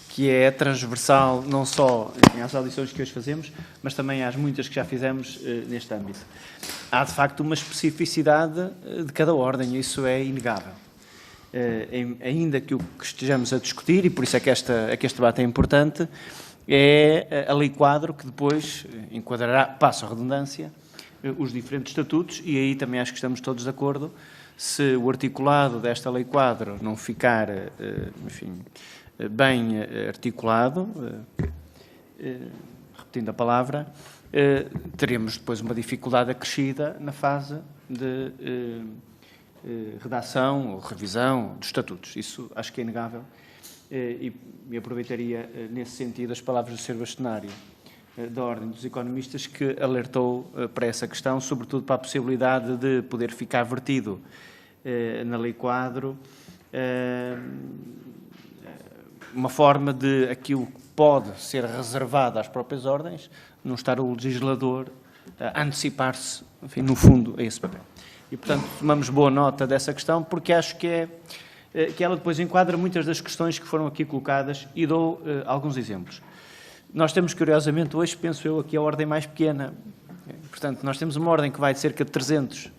que é transversal não só às audições que hoje fazemos, mas também às muitas que já fizemos neste âmbito. Há, de facto, uma especificidade de cada ordem, e isso é inegável. Ainda que o que estejamos a discutir, e por isso é que este debate é importante, é a lei quadro que depois enquadrará, passo a redundância, os diferentes estatutos, e aí também acho que estamos todos de acordo, se o articulado desta lei quadro não ficar, enfim, bem articulado, repetindo a palavra, teremos depois uma dificuldade acrescida na fase de redação ou revisão dos estatutos. Isso acho que é inegável e me aproveitaria nesse sentido as palavras do Sr. Bastonário da Ordem dos Economistas, que alertou para essa questão, sobretudo para a possibilidade de poder ficar vertido na lei quadro uma forma de aquilo que pode ser reservado às próprias ordens, não estar o legislador a antecipar-se, enfim, no fundo, a esse papel. E, portanto, tomamos boa nota dessa questão, porque acho que ela depois enquadra muitas das questões que foram aqui colocadas e dou alguns exemplos. Nós temos, curiosamente, hoje, penso eu, aqui a ordem mais pequena. Portanto, nós temos uma ordem que vai de cerca de 300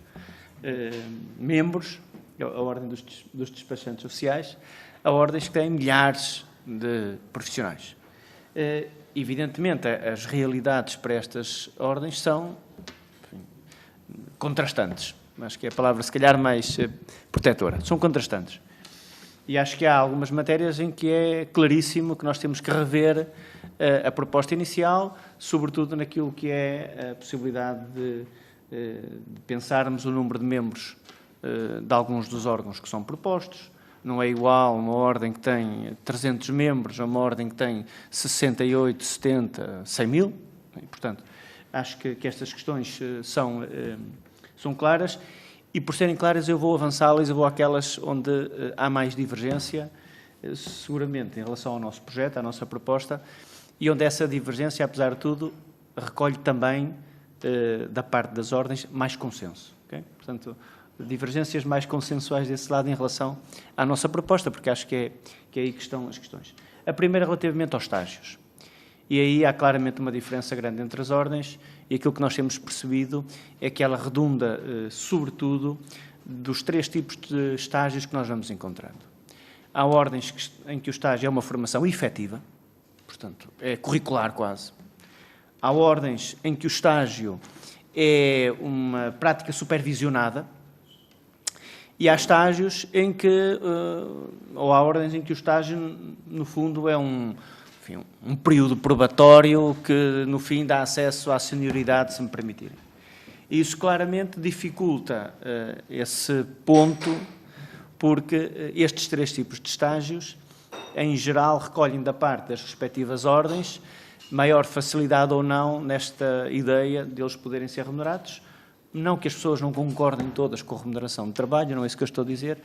membros, a ordem dos despachantes oficiais, a ordens que têm milhares de profissionais. Evidentemente, as realidades para estas ordens são, enfim, contrastantes. acho que é a palavra se calhar mais protetora, são contrastantes. E acho que há algumas matérias em que é claríssimo que nós temos que rever a proposta inicial, sobretudo naquilo que é a possibilidade de pensarmos o número de membros de alguns dos órgãos que são propostos. Não é igual uma ordem que tem 300 membros a uma ordem que tem 68, 70, 100 mil. E, portanto, acho que estas questões são claras e, por serem claras, eu vou avançá-las, eu vou àquelas onde há mais divergência, seguramente em relação ao nosso projeto, à nossa proposta, e onde essa divergência, apesar de tudo, recolhe também, da parte das ordens, mais consenso. Okay? Portanto, divergências mais consensuais desse lado em relação à nossa proposta, porque acho que é aí que estão as questões. A primeira relativamente aos estágios. E aí há claramente uma diferença grande entre as ordens e aquilo que nós temos percebido é que ela redunda, sobretudo, dos 3 tipos de estágios que nós vamos encontrando. Há ordens em que o estágio é uma formação efetiva, portanto, é curricular quase. Há ordens em que o estágio é uma prática supervisionada e há estágios em que, ou há ordens em que o estágio, no fundo, é um período probatório que, no fim, dá acesso à senioridade, se me permitirem. Isso claramente dificulta esse ponto, porque estes 3 tipos de estágios, em geral, recolhem da parte das respectivas ordens maior facilidade ou não nesta ideia de eles poderem ser remunerados. Não que as pessoas não concordem todas com a remuneração de trabalho, não é isso que eu estou a dizer,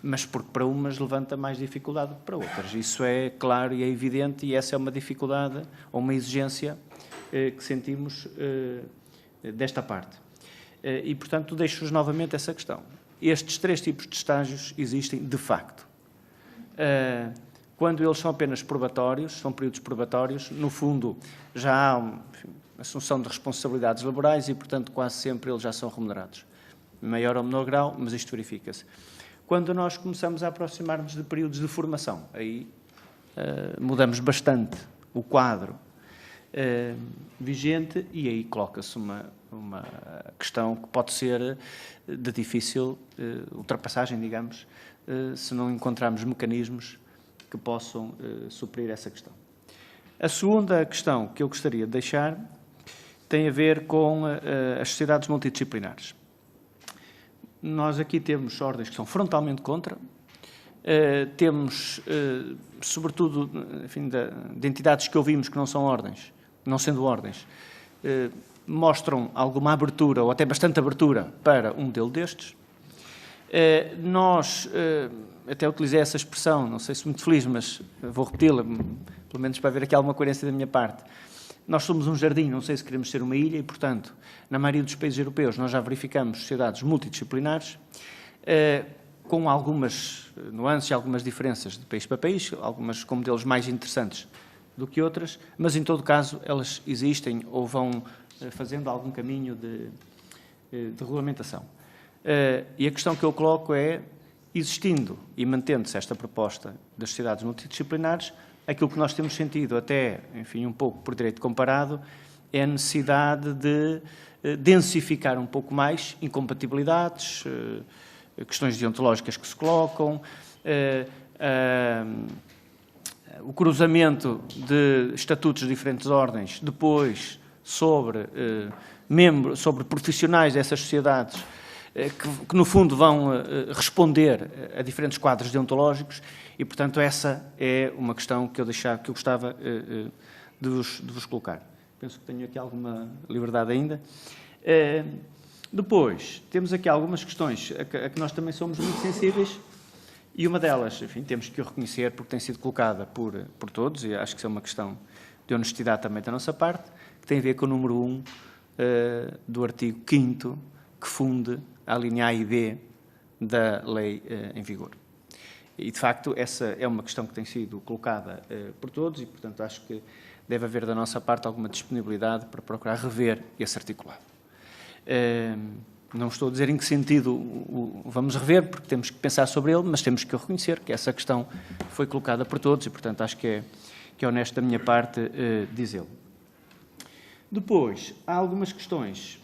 mas porque para umas levanta mais dificuldade do que para outras. Isso é claro e é evidente e essa é uma dificuldade ou uma exigência que sentimos desta parte. E, portanto, deixo-vos novamente essa questão. Estes 3 tipos de estágios existem de facto. Quando eles são apenas probatórios, são períodos probatórios, no fundo já há assunção de responsabilidades laborais e, portanto, quase sempre eles já são remunerados. Maior ou menor grau, mas isto verifica-se. Quando nós começamos a aproximar-nos de períodos de formação, aí mudamos bastante o quadro vigente e aí coloca-se uma questão que pode ser de difícil ultrapassagem, digamos, se não encontrarmos mecanismos que possam suprir essa questão. A segunda questão que eu gostaria de deixar tem a ver com as sociedades multidisciplinares. Nós aqui temos ordens que são frontalmente contra, temos, sobretudo, enfim, de entidades que ouvimos que não são ordens, não sendo ordens, mostram alguma abertura, ou até bastante abertura, para um modelo destes. Nós, até utilizei essa expressão, não sei se muito feliz, mas vou repeti-la, pelo menos para ver aqui alguma coerência da minha parte. Nós somos um jardim, não sei se queremos ser uma ilha, e, portanto, na maioria dos países europeus nós já verificamos sociedades multidisciplinares, com algumas nuances e algumas diferenças de país para país, algumas com modelos mais interessantes do que outras, mas, em todo caso, elas existem ou vão fazendo algum caminho de regulamentação. E a questão que eu coloco é, existindo e mantendo-se esta proposta das sociedades multidisciplinares, aquilo que nós temos sentido até, enfim, um pouco por direito comparado, é a necessidade de densificar um pouco mais incompatibilidades, questões deontológicas que se colocam, o cruzamento de estatutos de diferentes ordens, depois sobre sobre profissionais dessas sociedades, que no fundo vão responder a diferentes quadros deontológicos e, portanto, essa é uma questão que eu gostava de vos colocar. Penso que tenho aqui alguma liberdade ainda. Depois, temos aqui algumas questões a que nós também somos muito sensíveis e uma delas, enfim, temos que o reconhecer porque tem sido colocada por todos e acho que isso é uma questão de honestidade também da nossa parte, que tem a ver com o número 1 do artigo 5º, que funde a linha A e B da lei em vigor. E, de facto, essa é uma questão que tem sido colocada por todos e, portanto, acho que deve haver da nossa parte alguma disponibilidade para procurar rever esse articulado. Não estou a dizer em que sentido vamos rever, porque temos que pensar sobre ele, mas temos que reconhecer que essa questão foi colocada por todos e, portanto, acho que é honesto da minha parte dizê-lo. Depois, há algumas questões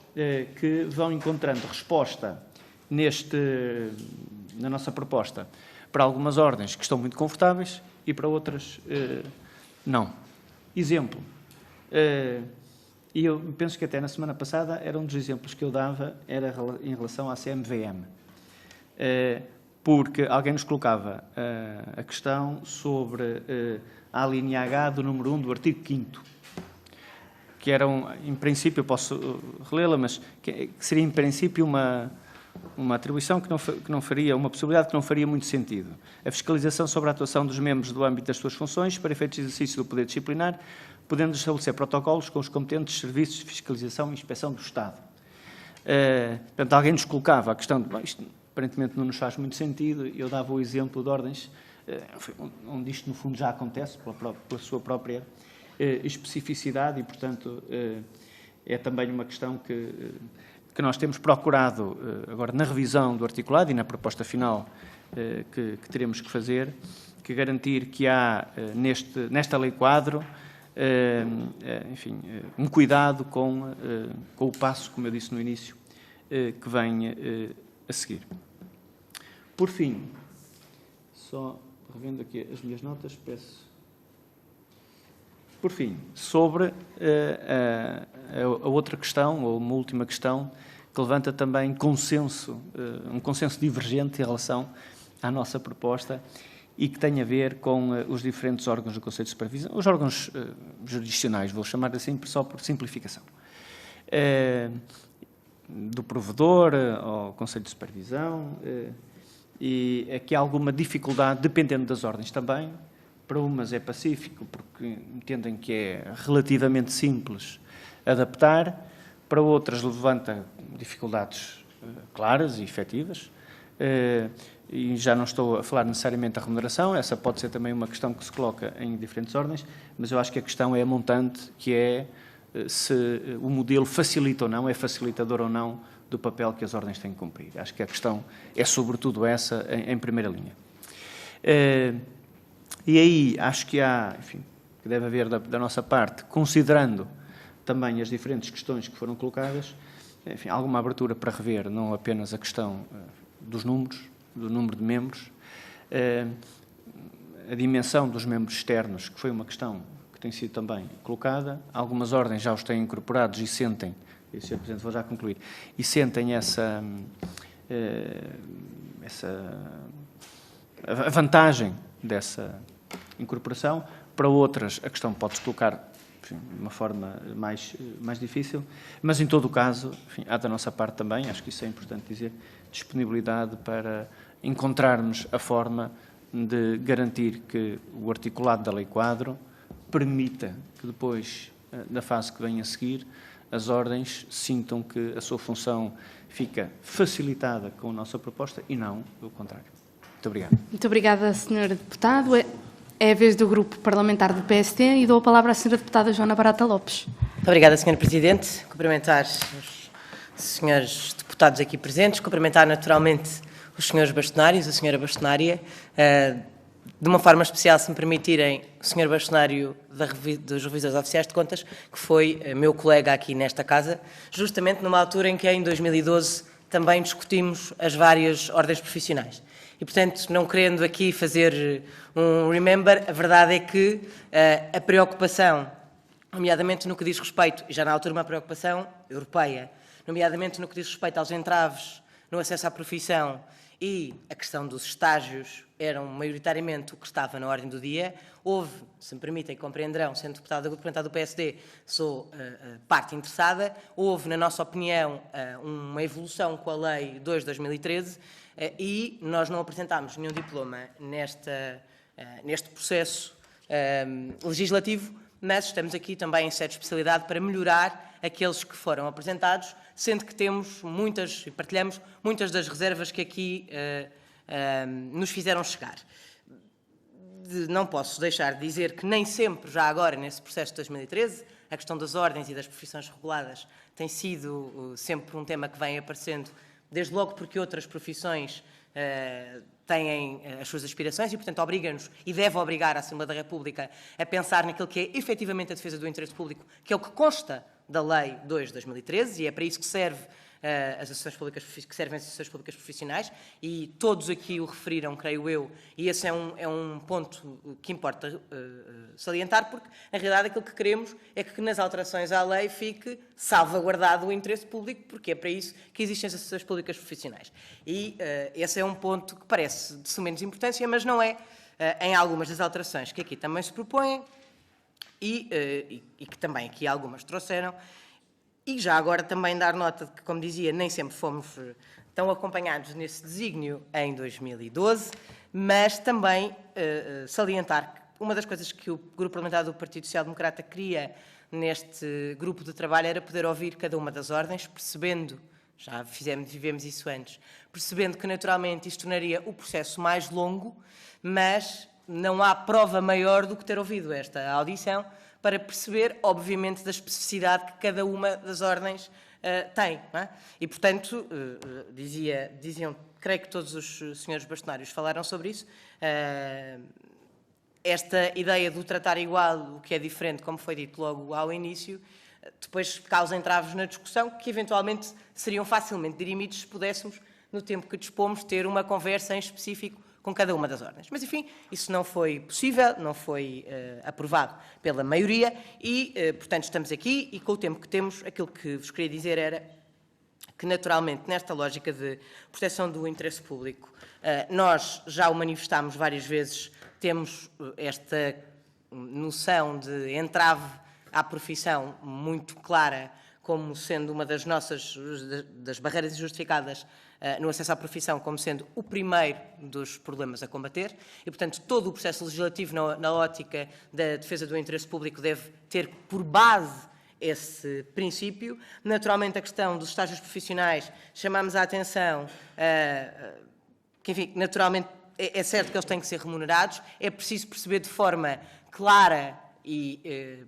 que vão encontrando resposta na nossa proposta para algumas ordens que estão muito confortáveis e para outras não. Exemplo, e eu penso que até na semana passada era um dos exemplos que eu dava, era em relação à CMVM, porque alguém nos colocava a questão sobre a linha H do número 1 do artigo 5º, que era, em princípio, eu posso relê-la, mas que seria, em princípio, uma atribuição que não faria, uma possibilidade que não faria muito sentido. A fiscalização sobre a atuação dos membros do âmbito das suas funções para efeitos de exercício do poder disciplinar, podendo estabelecer protocolos com os competentes serviços de fiscalização e inspeção do Estado. Portanto, alguém nos colocava a questão de, isto aparentemente não nos faz muito sentido, eu dava o exemplo de ordens onde isto, no fundo, já acontece pela sua própria especificidade e, portanto, é também uma questão que nós temos procurado, agora na revisão do articulado e na proposta final que teremos que fazer, que garantir que há nesta lei quadro, enfim, um cuidado com o passo, como eu disse no início, que vem a seguir. Por fim, só revendo aqui as minhas notas, peço... Por fim, sobre a outra questão, ou uma última questão, que levanta também um consenso divergente em relação à nossa proposta e que tem a ver com os diferentes órgãos do Conselho de Supervisão, os órgãos jurisdicionais, vou chamar assim só por simplificação, do provedor ao Conselho de Supervisão, e aqui há alguma dificuldade, dependendo das ordens também. Para umas é pacífico, porque entendem que é relativamente simples adaptar, para outras levanta dificuldades claras e efetivas, e já não estou a falar necessariamente da remuneração, essa pode ser também uma questão que se coloca em diferentes ordens, mas eu acho que a questão é a montante, que é se o modelo facilita ou não, é facilitador ou não do papel que as ordens têm que cumprir. Acho que a questão é sobretudo essa em primeira linha. E aí acho que há, enfim, que deve haver da nossa parte, considerando também as diferentes questões que foram colocadas, enfim, alguma abertura para rever não apenas a questão dos números, do número de membros, a dimensão dos membros externos, que foi uma questão que tem sido também colocada. Algumas ordens já os têm incorporados e sentem, e, Sr. Presidente, vou já concluir, e sentem a vantagem dessa incorporação. Para outras, a questão pode-se colocar, enfim, de uma forma mais difícil, mas, em todo o caso, enfim, há da nossa parte também, acho que isso é importante dizer, disponibilidade para encontrarmos a forma de garantir que o articulado da Lei Quadro permita que depois, na fase que vem a seguir, as ordens sintam que a sua função fica facilitada com a nossa proposta e não o contrário. Muito obrigado. Muito obrigada, Sr. Deputado. É a vez do Grupo Parlamentar do PSD e dou a palavra à Sra. Deputada Joana Barata Lopes. Muito obrigada, Sr. Presidente. Cumprimentar os senhores deputados aqui presentes, cumprimentar naturalmente os senhores bastonários, a senhora bastonária, de uma forma especial, se me permitirem, o senhor bastonário dos Revisores Oficiais de Contas, que foi meu colega aqui nesta casa, justamente numa altura em que, em 2012, também discutimos as várias ordens profissionais. E, portanto, não querendo aqui fazer um remember, a verdade é que a preocupação, nomeadamente no que diz respeito, e já na altura uma preocupação europeia, nomeadamente no que diz respeito aos entraves no acesso à profissão e a questão dos estágios, eram maioritariamente o que estava na ordem do dia. Houve, se me permitem, compreenderão, sendo deputado do Grupo Parlamentar do PSD, sou parte interessada, houve, na nossa opinião, uma evolução com a Lei 2 de 2013 e nós não apresentámos nenhum diploma neste processo legislativo, mas estamos aqui também em sede de especialidade para melhorar aqueles que foram apresentados, sendo que temos muitas, e partilhamos muitas das reservas que aqui nos fizeram chegar. Não posso deixar de dizer que nem sempre, já agora, nesse processo de 2013, a questão das ordens e das profissões reguladas tem sido sempre um tema que vem aparecendo, desde logo porque outras profissões têm as suas aspirações e, portanto, obriga-nos e deve obrigar a Assembleia da República a pensar naquilo que é efetivamente a defesa do interesse público, que é o que consta da Lei 2 de 2013, e é para isso que serve as associações públicas que servem as associações públicas profissionais, e todos aqui o referiram, creio eu, e esse é um ponto que importa salientar, porque, na realidade, aquilo que queremos é que nas alterações à lei fique salvaguardado o interesse público, porque é para isso que existem as associações públicas profissionais. E esse é um ponto que parece de sumenos importância, mas não é em algumas das alterações que aqui também se propõem e que também aqui algumas trouxeram. E já agora também dar nota de que, como dizia, nem sempre fomos tão acompanhados nesse desígnio em 2012, mas também salientar que uma das coisas que o Grupo Parlamentar do Partido Social Democrata queria neste grupo de trabalho era poder ouvir cada uma das ordens, percebendo, já vivemos isso antes, percebendo que naturalmente isto tornaria o processo mais longo, mas não há prova maior do que ter ouvido esta audição para perceber, obviamente, da especificidade que cada uma das ordens tem. Não é? E, portanto, diziam, creio que todos os senhores bastonários falaram sobre isso, esta ideia do tratar igual o que é diferente, como foi dito logo ao início, depois causa entraves na discussão que, eventualmente, seriam facilmente dirimidos se pudéssemos, no tempo que dispomos, ter uma conversa em específico com cada uma das ordens. Mas, enfim, isso não foi possível, não foi aprovado pela maioria e, portanto, estamos aqui e com o tempo que temos, aquilo que vos queria dizer era que, naturalmente, nesta lógica de proteção do interesse público, nós já o manifestámos várias vezes, temos esta noção de entrave à profissão muito clara como sendo uma das nossas das barreiras injustificadas no acesso à profissão, como sendo o primeiro dos problemas a combater e, portanto, todo o processo legislativo na ótica da defesa do interesse público deve ter por base esse princípio. Naturalmente, a questão dos estágios profissionais, chamamos a atenção que, enfim, naturalmente, é certo que eles têm que ser remunerados, é preciso perceber de forma clara e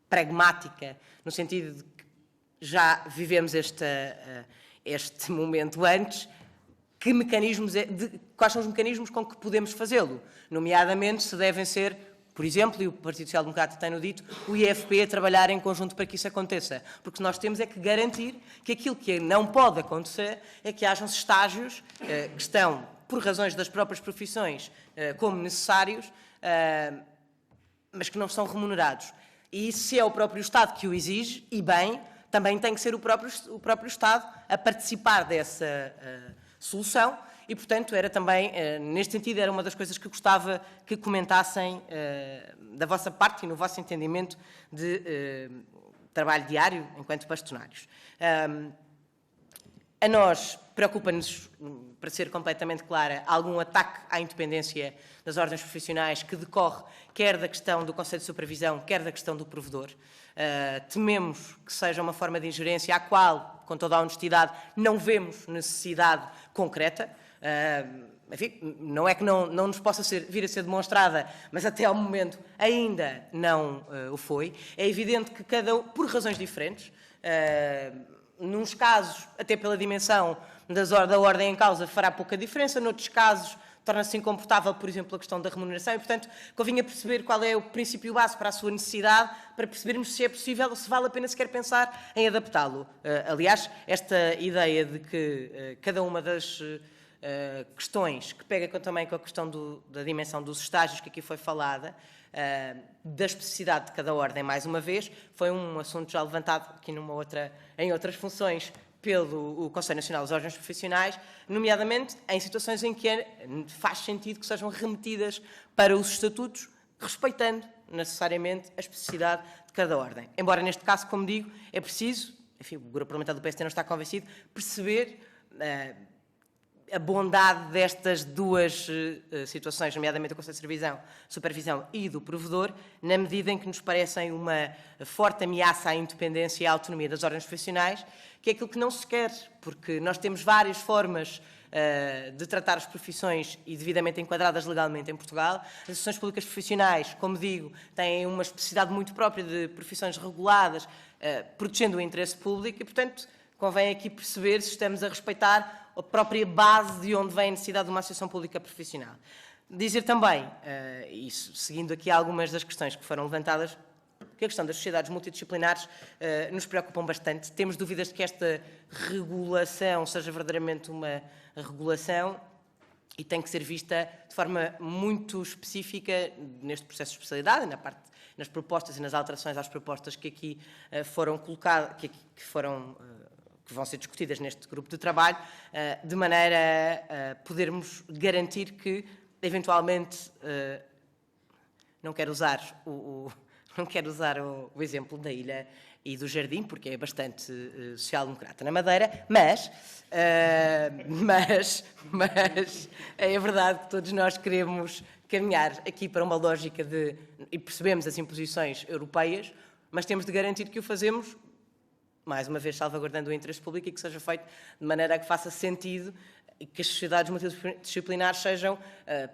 pragmática, no sentido de que já vivemos este momento antes, quais são os mecanismos com que podemos fazê-lo, nomeadamente se devem ser, por exemplo, e o Partido Social Democrata tem-no dito, o IFP a trabalhar em conjunto para que isso aconteça, porque nós temos é que garantir que aquilo que não pode acontecer é que hajam estágios que estão, por razões das próprias profissões, como necessários, mas que não são remunerados. E se é o próprio Estado que o exige, e bem, também tem que ser o próprio Estado a participar dessa solução e, portanto, era também, neste sentido, era uma das coisas que gostava que comentassem da vossa parte e no vosso entendimento de trabalho diário enquanto bastonários. A nós preocupa-nos, para ser completamente clara, algum ataque à independência das ordens profissionais que decorre quer da questão do Conselho de Supervisão, quer da questão do provedor. Tememos que seja uma forma de ingerência à qual, com toda a honestidade, não vemos necessidade concreta. Enfim, não é que não nos possa vir a ser demonstrada, mas até ao momento ainda não o foi. É evidente que por razões diferentes, nos casos, até pela dimensão da ordem em causa, fará pouca diferença. Noutros casos, torna-se incomportável, por exemplo, a questão da remuneração. E, portanto, convinha perceber qual é o princípio base para a sua necessidade, para percebermos se é possível ou se vale a pena sequer pensar em adaptá-lo. Aliás, esta ideia de que cada uma das questões, que pega também com a questão da dimensão dos estágios que aqui foi falada, da especificidade de cada ordem, mais uma vez, foi um assunto já levantado aqui em outras funções pelo Conselho Nacional das Ordens Profissionais, nomeadamente em situações em que faz sentido que sejam remetidas para os estatutos, respeitando necessariamente a especificidade de cada ordem. Embora neste caso, como digo, é preciso, enfim, o Grupo Parlamentar do PSD não está convencido, perceber a bondade destas duas situações, nomeadamente o Conselho de Supervisão e do provedor, na medida em que nos parecem uma forte ameaça à independência e à autonomia das ordens profissionais, que é aquilo que não se quer, porque nós temos várias formas de tratar as profissões e devidamente enquadradas legalmente em Portugal. As associações públicas profissionais, como digo, têm uma especificidade muito própria de profissões reguladas, protegendo o interesse público e, portanto, convém aqui perceber se estamos a respeitar a própria base de onde vem a necessidade de uma associação pública profissional. Dizer também, isso, seguindo aqui algumas das questões que foram levantadas, que a questão das sociedades multidisciplinares nos preocupam bastante. Temos dúvidas de que esta regulação seja verdadeiramente uma regulação e tem que ser vista de forma muito específica neste processo de especialidade, nas propostas e nas alterações às propostas que aqui foram colocadas, que vão ser discutidas neste grupo de trabalho, de maneira a podermos garantir que, eventualmente, não quero usar o exemplo da Ilha e do Jardim, porque é bastante social-democrata na Madeira, mas é verdade que todos nós queremos caminhar aqui para uma lógica e percebemos as imposições europeias, mas temos de garantir que o fazemos, mais uma vez salvaguardando o interesse público, e que seja feito de maneira a que faça sentido e que as sociedades multidisciplinares sejam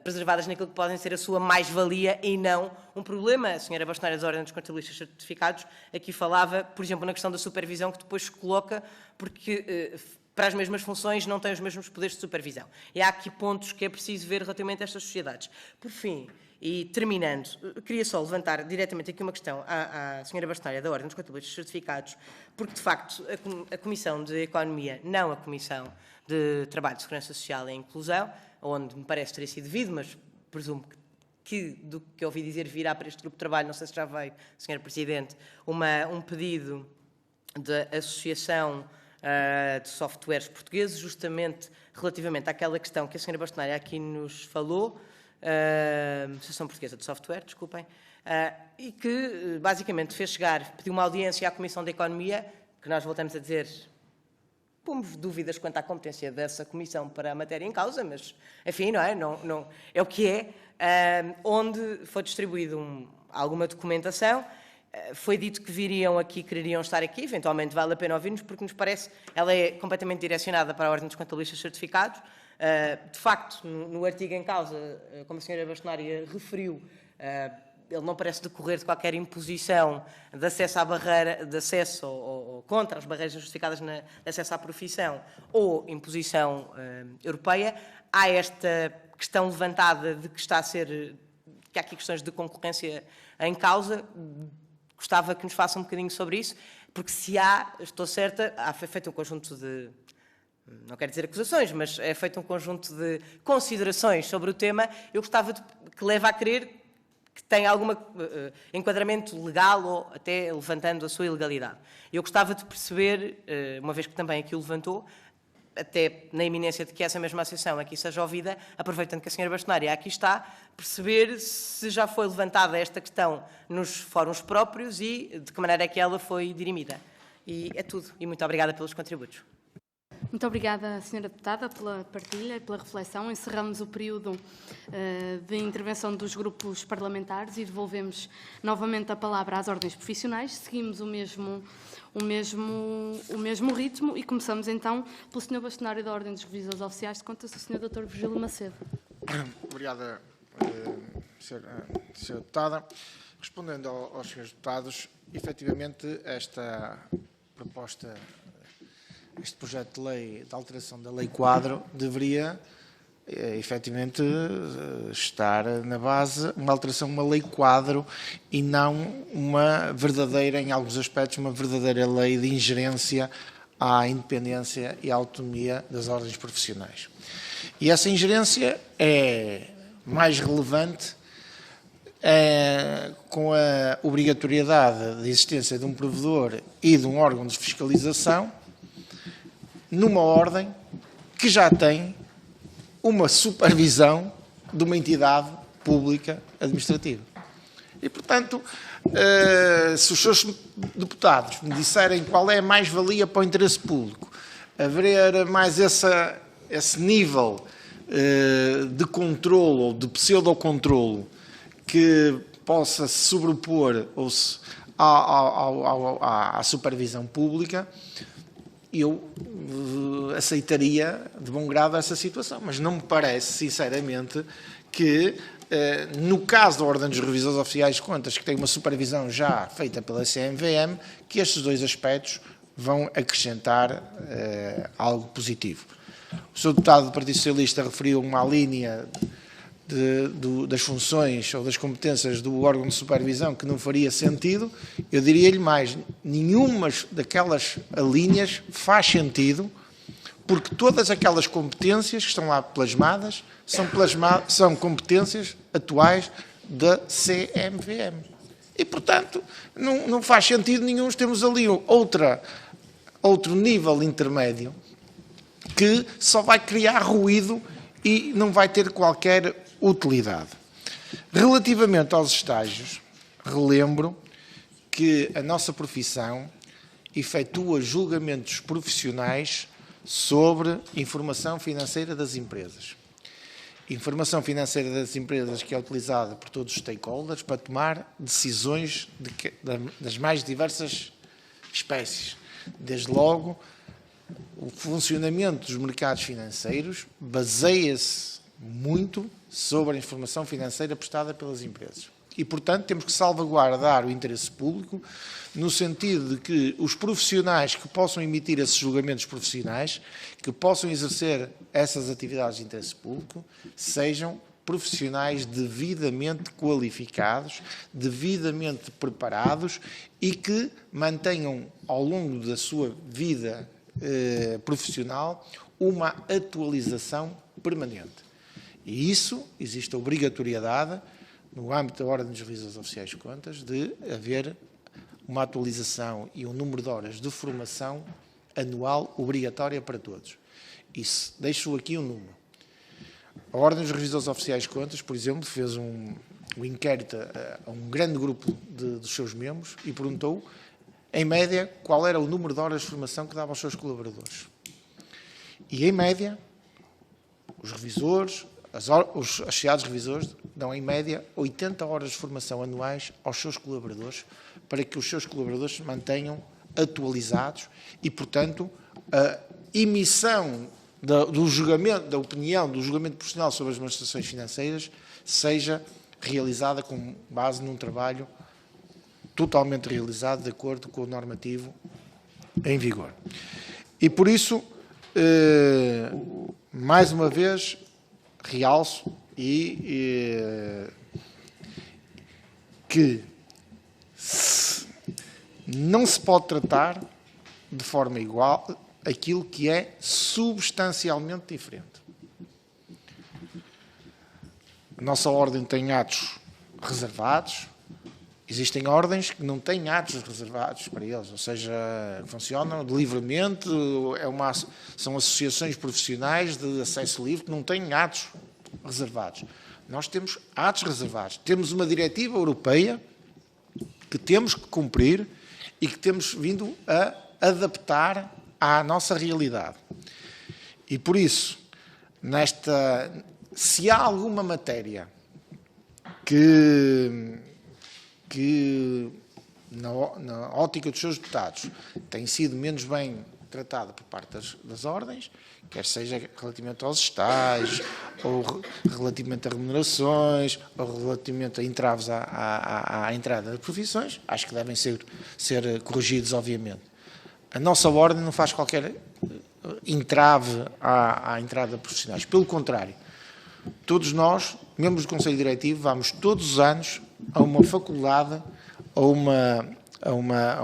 preservadas naquilo que podem ser a sua mais-valia e não um problema. A senhora Bastonária da Ordem dos Contabilistas Certificados aqui falava, por exemplo, na questão da supervisão, que depois se coloca porque para as mesmas funções não têm os mesmos poderes de supervisão. E há aqui pontos que é preciso ver relativamente a estas sociedades. Por fim, e terminando, queria só levantar diretamente aqui uma questão à senhora Bastonária da Ordem dos Contabilistas Certificados, porque, de facto, a Comissão de Economia, não a Comissão de Trabalho, Segurança Social e Inclusão, onde me parece ter sido devido, mas presumo que, do que ouvi dizer, virá para este grupo de trabalho, não sei se já veio, senhora Presidente, um pedido da Associação de Softwares Portugueses, justamente relativamente àquela questão que a senhora Bastonária aqui nos falou, Associação Portuguesa de Software, desculpem, e que basicamente fez chegar, pediu uma audiência à Comissão da Economia, que nós voltamos a dizer, pomos dúvidas quanto à competência dessa comissão para a matéria em causa, mas, enfim, não é? Não, é o que é, onde foi distribuído alguma documentação. Foi dito que viriam aqui, quereriam estar aqui, eventualmente vale a pena ouvir-nos, porque nos parece, ela é completamente direcionada para a Ordem dos Contabilistas Certificados. De facto, no artigo em causa, como a senhora Bastonária referiu, ele não parece decorrer de qualquer imposição de acesso à barreira, de acesso ou contra as barreiras justificadas de acesso à profissão ou imposição europeia. Há esta questão levantada de que há aqui questões de concorrência em causa. Gostava que nos faça um bocadinho sobre isso, porque se estou certa, foi feito um conjunto de, não quero dizer acusações, mas é feito um conjunto de considerações sobre o tema. Eu gostava que leve a crer que tem algum enquadramento legal ou até levantando a sua ilegalidade. Eu gostava de perceber, uma vez que também aqui o levantou, até na iminência de que essa mesma associação aqui seja ouvida, aproveitando que a senhora Bastonária aqui está, perceber se já foi levantada esta questão nos fóruns próprios e de que maneira é que ela foi dirimida. E é tudo. E muito obrigada pelos contributos. Muito obrigada, Sra. Deputada, pela partilha e pela reflexão. Encerramos o período de intervenção dos grupos parlamentares e devolvemos novamente a palavra às ordens profissionais. Seguimos o mesmo ritmo e começamos então pelo Sr. Bastonário da Ordem dos Revisores Oficiais de Contas, o Sr. Dr. Virgílio Macedo. Obrigada, Sra. Deputada. Respondendo aos Srs. Deputados, efetivamente esta proposta, este projeto de lei de alteração da Lei Quadro deveria, efetivamente, estar na base uma alteração de uma Lei Quadro e não uma verdadeira, em alguns aspectos, uma verdadeira lei de ingerência à independência e à autonomia das ordens profissionais. E essa ingerência é mais relevante com a obrigatoriedade de existência de um provedor e de um órgão de fiscalização numa ordem que já tem uma supervisão de uma entidade pública administrativa. E, portanto, se os seus deputados me disserem qual é a mais-valia para o interesse público, haver mais esse nível de controlo ou de pseudo-controlo que possa se sobrepor à supervisão pública, eu aceitaria de bom grado essa situação, mas não me parece, sinceramente, que no caso da Ordem dos Revisores Oficiais de Contas, que tem uma supervisão já feita pela CMVM, que estes dois aspectos vão acrescentar algo positivo. O Sr. Deputado do Partido Socialista referiu uma linha das funções ou das competências do órgão de supervisão que não faria sentido, eu diria-lhe mais, nenhuma daquelas linhas faz sentido, porque todas aquelas competências que estão lá plasmadas são competências atuais da CMVM. E, portanto, não faz sentido nenhum. Temos ali outro nível intermédio que só vai criar ruído e não vai ter qualquer utilidade. Relativamente aos estágios, relembro que a nossa profissão efetua julgamentos profissionais sobre informação financeira das empresas. Informação financeira das empresas que é utilizada por todos os stakeholders para tomar decisões das mais diversas espécies. Desde logo, o funcionamento dos mercados financeiros baseia-se muito sobre a informação financeira prestada pelas empresas. E, portanto, temos que salvaguardar o interesse público no sentido de que os profissionais que possam emitir esses julgamentos profissionais, que possam exercer essas atividades de interesse público, sejam profissionais devidamente qualificados, devidamente preparados e que mantenham, ao longo da sua vida profissional, uma atualização permanente. E isso, existe a obrigatoriedade, no âmbito da Ordem dos Revisores Oficiais de Contas, de haver uma atualização e um número de horas de formação anual obrigatória para todos. Isso, deixo aqui um número. A Ordem dos Revisores Oficiais de Contas, por exemplo, fez um inquérito a um grande grupo dos seus membros e perguntou, em média, qual era o número de horas de formação que dava aos seus colaboradores. E, em média, os revisores, os associados revisores, dão, em média, 80 horas de formação anuais aos seus colaboradores, para que os seus colaboradores se mantenham atualizados e, portanto, a emissão do julgamento, da opinião, do julgamento profissional sobre as administrações financeiras seja realizada com base num trabalho totalmente realizado de acordo com o normativo em vigor. E, por isso, mais uma vez, realço que não se pode tratar de forma igual aquilo que é substancialmente diferente. A nossa ordem tem atos reservados, existem ordens que não têm atos reservados para eles, ou seja, funcionam de livremente, são associações profissionais de acesso livre que não têm atos reservados. Nós temos atos reservados. Temos uma diretiva europeia que temos que cumprir e que temos vindo a adaptar à nossa realidade. E por isso, se há alguma matéria que na ótica dos seus deputados tem sido menos bem tratada por parte das ordens, quer seja relativamente aos estágios, ou relativamente a remunerações, ou relativamente a entraves à entrada das profissões, acho que devem ser corrigidos, obviamente. A nossa ordem não faz qualquer entrave à entrada de profissionais. Pelo contrário, todos nós, membros do Conselho Diretivo, vamos todos os anos a uma faculdade, a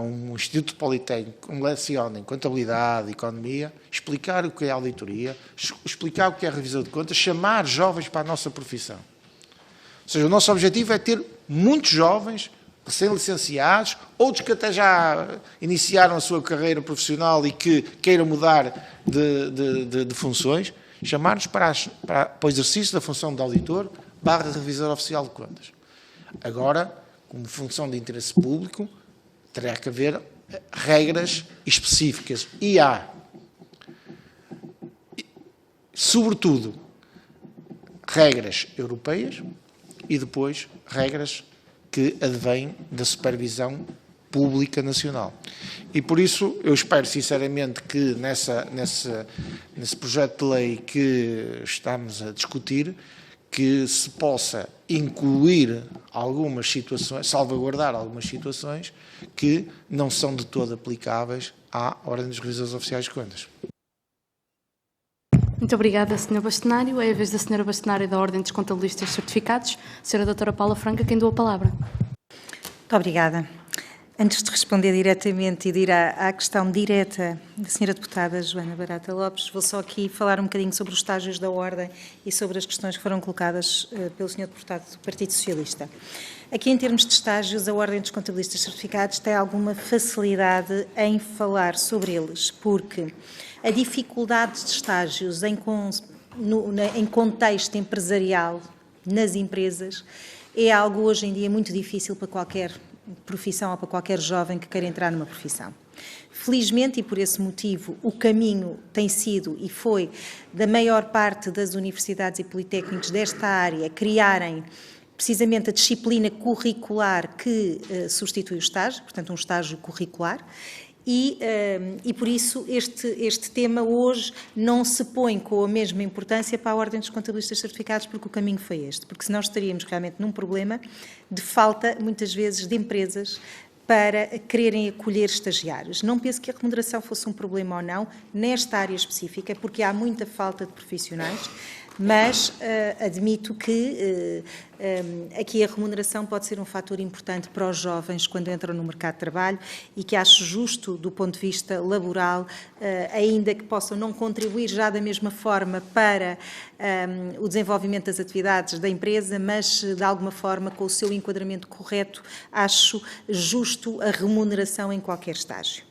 um Instituto Politécnico, um lecionem Contabilidade, Economia, explicar o que é auditoria, explicar o que é revisão de contas, chamar jovens para a nossa profissão. Ou seja, o nosso objetivo é ter muitos jovens recém-licenciados, outros que até já iniciaram a sua carreira profissional e que queiram mudar de funções, chamar-nos para o exercício da função de auditor / revisor oficial de contas. Agora, como função de interesse público, terá que haver regras específicas. E há, sobretudo, regras europeias e depois regras que advêm da supervisão pública nacional. E por isso eu espero sinceramente que nesse projeto de lei que estamos a discutir, que se possa incluir algumas situações, salvaguardar algumas situações que não são de todo aplicáveis à Ordem dos Revisores Oficiais de Contas. Muito obrigada, Sr. Bastonário. É a vez da Sra. Bastonária da Ordem dos Contabilistas Certificados, Sra. Doutora Paula Franca, quem dou a palavra. Muito obrigada. Antes de responder diretamente e de ir à questão direta da Sra. Deputada Joana Barata Lopes, vou só aqui falar um bocadinho sobre os estágios da Ordem e sobre as questões que foram colocadas pelo Sr. Deputado do Partido Socialista. Aqui, em termos de estágios, a Ordem dos Contabilistas Certificados tem alguma facilidade em falar sobre eles, porque a dificuldade de estágios em contexto empresarial, nas empresas, é algo hoje em dia muito difícil para qualquer profissão ou para qualquer jovem que queira entrar numa profissão. Felizmente, e por esse motivo, o caminho tem sido e foi da maior parte das universidades e politécnicos desta área criarem precisamente a disciplina curricular que substitui o estágio, portanto um estágio curricular, e por isso este tema hoje não se põe com a mesma importância para a Ordem dos Contabilistas Certificados, porque o caminho foi este, porque senão estaríamos realmente num problema de falta, muitas vezes, de empresas para quererem acolher estagiários. Não penso que a remuneração fosse um problema ou não, nesta área específica, porque há muita falta de profissionais, mas admito que aqui a remuneração pode ser um fator importante para os jovens quando entram no mercado de trabalho e que acho justo do ponto de vista laboral, ainda que possam não contribuir já da mesma forma para o desenvolvimento das atividades da empresa, mas de alguma forma com o seu enquadramento correto, acho justo a remuneração em qualquer estágio.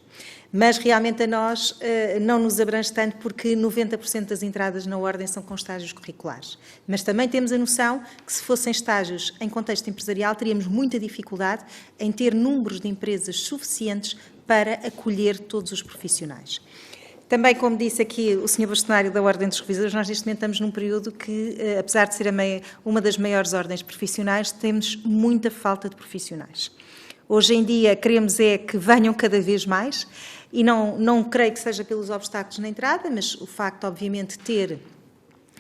Mas realmente a nós não nos abrange tanto porque 90% das entradas na Ordem são com estágios curriculares. Mas também temos a noção que se fossem estágios em contexto empresarial teríamos muita dificuldade em ter números de empresas suficientes para acolher todos os profissionais. Também, como disse aqui o Sr. Bastonário da Ordem dos Revisores, nós neste momento estamos num período que, apesar de ser uma das maiores ordens profissionais, temos muita falta de profissionais. Hoje em dia queremos é que venham cada vez mais e não creio que seja pelos obstáculos na entrada, mas o facto, obviamente, de ter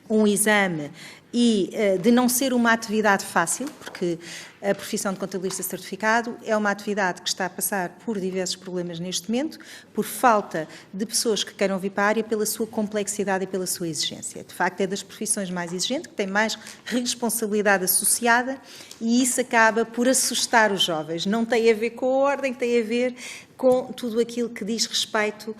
um exame e de não ser uma atividade fácil, porque a profissão de contabilista certificado é uma atividade que está a passar por diversos problemas neste momento, por falta de pessoas que queiram vir para a área, pela sua complexidade e pela sua exigência. De facto, é das profissões mais exigentes, que tem mais responsabilidade associada e isso acaba por assustar os jovens. Não tem a ver com a ordem, tem a ver com tudo aquilo que diz respeito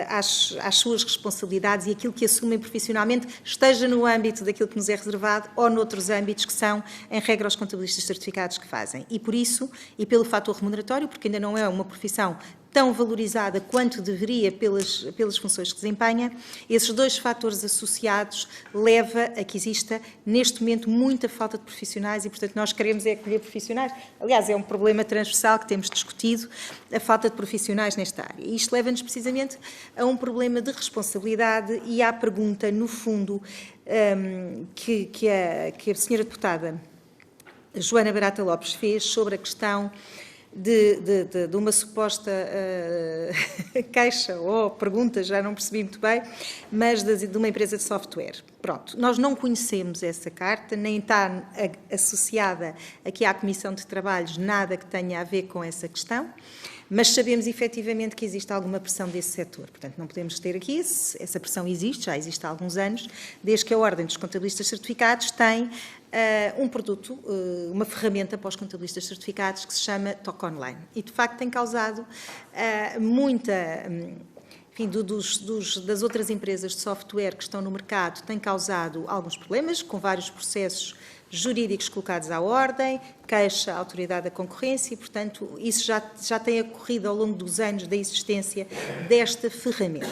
às suas responsabilidades e aquilo que assumem profissionalmente, esteja no âmbito daquilo que nos é reservado ou noutros âmbitos que são, em regra, os contabilistas certificados que fazem. E por isso, e pelo fator remuneratório, porque ainda não é uma profissão tão valorizada quanto deveria pelas funções que desempenha, esses dois fatores associados leva a que exista, neste momento, muita falta de profissionais e, portanto, nós queremos acolher profissionais. Aliás, é um problema transversal que temos discutido, a falta de profissionais nesta área. E isto leva-nos, precisamente, a um problema de responsabilidade e à pergunta, no fundo, que a senhora deputada Joana Barata Lopes fez sobre a questão de uma suposta queixa ou pergunta, já não percebi muito bem, mas de uma empresa de software. Pronto, nós não conhecemos essa carta, nem está associada aqui à Comissão de Trabalhos nada que tenha a ver com essa questão, mas sabemos efetivamente que existe alguma pressão desse setor. Portanto, não podemos ter aqui, essa pressão existe, já existe há alguns anos, desde que a Ordem dos Contabilistas Certificados tem um produto, uma ferramenta para os contabilistas certificados que se chama TOC Online. E, de facto, tem causado muita... Enfim, das outras empresas de software que estão no mercado, tem causado alguns problemas, com vários processos jurídicos colocados à ordem, queixa à autoridade da concorrência e, portanto, isso já tem ocorrido ao longo dos anos da existência desta ferramenta.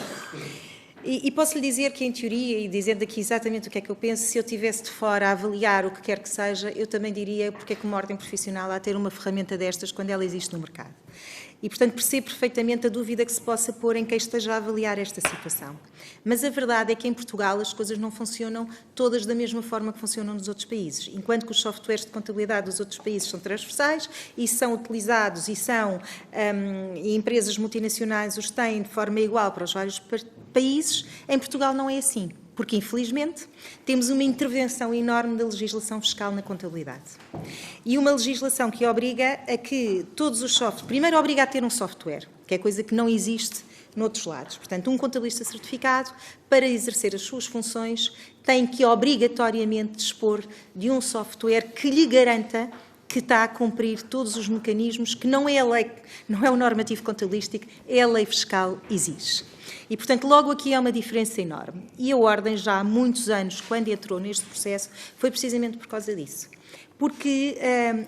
E posso lhe dizer que, em teoria, e dizendo aqui exatamente o que é que eu penso, se eu estivesse de fora a avaliar o que quer que seja, eu também diria porque é que uma ordem profissional há a ter uma ferramenta destas quando ela existe no mercado. E, portanto, percebo perfeitamente a dúvida que se possa pôr em quem esteja a avaliar esta situação. Mas a verdade é que em Portugal as coisas não funcionam todas da mesma forma que funcionam nos outros países. Enquanto que os softwares de contabilidade dos outros países são transversais e são utilizados e empresas multinacionais os têm de forma igual para os vários países, em Portugal não é assim. Porque, infelizmente, temos uma intervenção enorme da legislação fiscal na contabilidade. E uma legislação que obriga a que todos os softwares... Primeiro, obriga a ter um software, que é coisa que não existe noutros lados. Portanto, um contabilista certificado, para exercer as suas funções, tem que obrigatoriamente dispor de um software que lhe garanta que está a cumprir todos os mecanismos que não é a lei, não é o normativo contabilístico, é a lei fiscal exige. E, portanto, logo aqui há uma diferença enorme. E a Ordem, já há muitos anos, quando entrou neste processo, foi precisamente por causa disso. Porque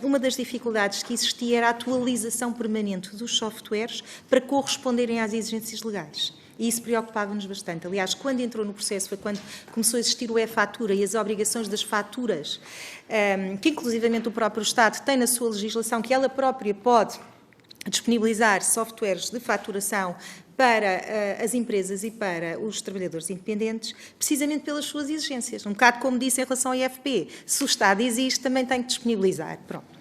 uma das dificuldades que existia era a atualização permanente dos softwares para corresponderem às exigências legais. E isso preocupava-nos bastante. Aliás, quando entrou no processo foi quando começou a existir o e-fatura e as obrigações das faturas, que inclusivamente o próprio Estado tem na sua legislação, que ela própria pode disponibilizar softwares de faturação para as empresas e para os trabalhadores independentes, precisamente pelas suas exigências. Um bocado como disse em relação ao IFP, se o Estado existe, também tem que disponibilizar. Pronto.